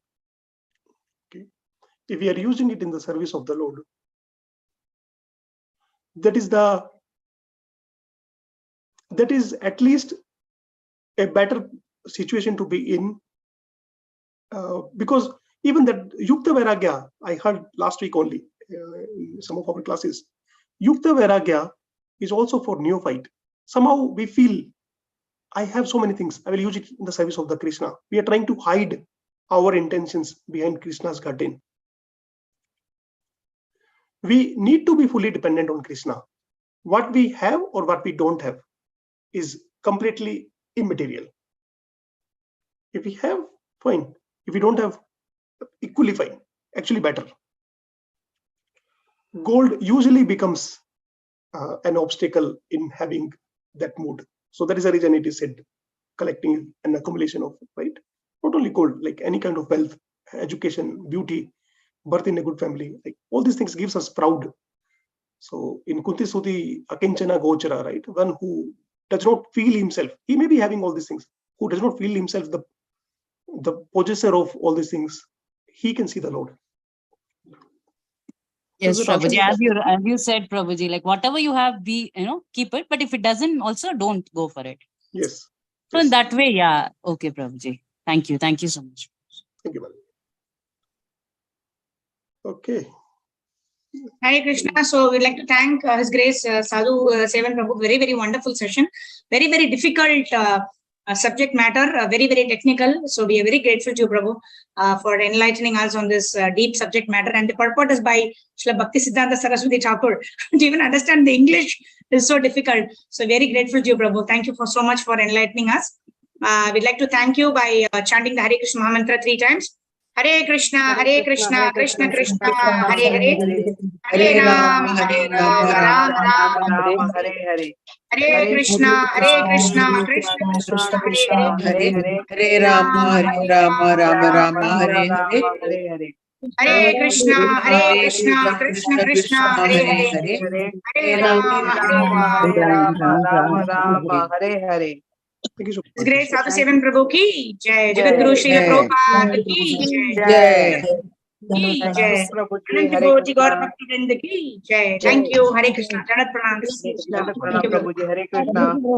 Okay, if we are using it in the service of the Lord, that is at least a better situation to be in, because even that Yukta Vairagya, I heard last week only in some of our classes, Yukta Vairagya is also for neophyte. Somehow we feel, I have so many things, I will use it in the service of the Krishna. We are trying to hide our intentions behind Krishna's curtain. We need to be fully dependent on Krishna. What we have or what we don't have is completely immaterial. If we have, fine. If we don't have, equally fine, actually better. Gold usually becomes an obstacle in having that mood. So that is the reason it is said, collecting an accumulation of, right? Not only gold, like any kind of wealth, education, beauty, birth in a good family, like all these things gives us proud. So in Kunti Suti Akinchana Gochara, right? One who does not feel himself, he may be having all these things, who does not feel himself the possessor of all these things, he can see the Lord. Yes, So the Prabhuji, translation- as you said, Prabhuji, like whatever you have, be, keep it. But if it doesn't, also don't go for it. Yes. So in that way, yeah. Okay, Prabhuji. Thank you. Thank you so much. Thank you, madam. Okay. Hare Krishna. So we'd like to thank His Grace Sadhu Sevan Prabhu. Very, very wonderful session. Very, very difficult subject matter. Very, very technical. So we are very grateful to you, Prabhu, for enlightening us on this deep subject matter. And the purport is by Srila Bhakti Siddhanta Saraswati Thakur. To even understand the English is so difficult. So very grateful to you, Prabhu. Thank you so much for enlightening us. We'd like to thank you by chanting the Hare Krishna Mantra 3 times. Hare Krishna, Hare Krishna, Krishna Krishna, Hare Hare. Hare Ram, Hare Ram, Ram Ram, Hare Hare. Hare Krishna, Krishna Krishna, Hare Hare. Hare Rama, Hare Rama, Rama Rama, Hare Hare. Hare Krishna, Krishna Krishna, Hare Hare. Hare Ram, Rama, Hare Hare. Thank you so His much. Grace Sadhu Sevan Prabhu ki Jai. Jagadguru Srila Prabhupada ki Jai. Jai. Ki Jai. Prabhuji, Anant Hare Koti Gaur Krishna. Bhakti Vrinda ki Jai. Thank you. Hare Krishna. Janat Pranam. Prabhuji, Thank you, Prabhu. Hare Krishna.